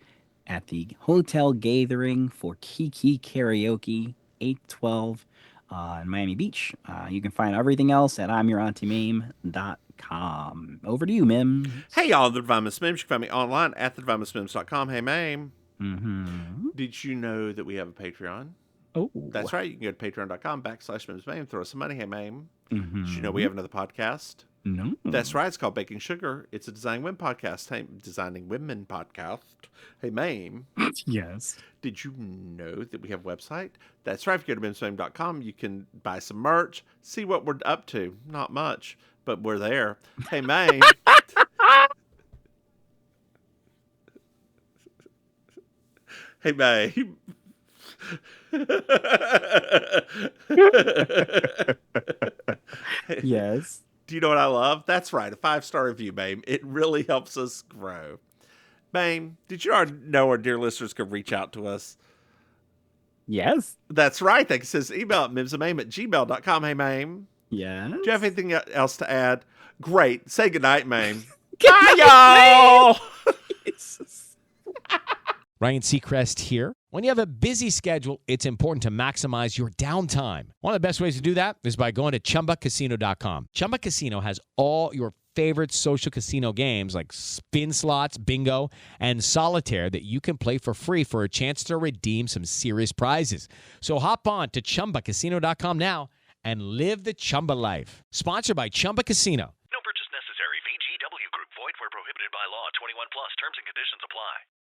at the Hotel Gathering for Kiki Karaoke, 812. in Miami Beach. You can find everything else at I'mYourAuntieMaim.com. Over to you, Mims. Hey, y'all, the Divine Miss Mims. You can find me online at thedivinemissmims.com. Hey, Maim. Mm-hmm. Did you know that we have a Patreon? Oh. That's right. You can go to patreon.com/MimsMaim. Throw us some money. Hey, Maim. Mm-hmm. Did you know we have another podcast? No. That's right. It's called Baking Sugar. It's a Designing Women podcast. Hey, Designing Women podcast. Hey, Maim. Yes. Did you know that we have a website? That's right. If you go to mimsmaim.com, you can buy some merch, see what we're up to. Not much, but we're there. Hey, Maim. Hey, Maim. Yes. Do you know what I love? That's right. A 5-star review, Maim. It really helps us grow. Maim, did you already know our dear listeners could reach out to us? Yes. That's right. They can send us an email at mimsamaim@gmail.com. Hey, Maim. Yes. Do you have anything else to add? Great. Say goodnight, Maim. Bye, y'all. Ryan Seacrest here. When you have a busy schedule, it's important to maximize your downtime. One of the best ways to do that is by going to ChumbaCasino.com. Chumba Casino has all your favorite social casino games like spin slots, bingo, and solitaire that you can play for free for a chance to redeem some serious prizes. So hop on to ChumbaCasino.com now and live the Chumba life. Sponsored by Chumba Casino. No purchase necessary. VGW Group. Void where prohibited by law. 21 plus. Terms and conditions apply.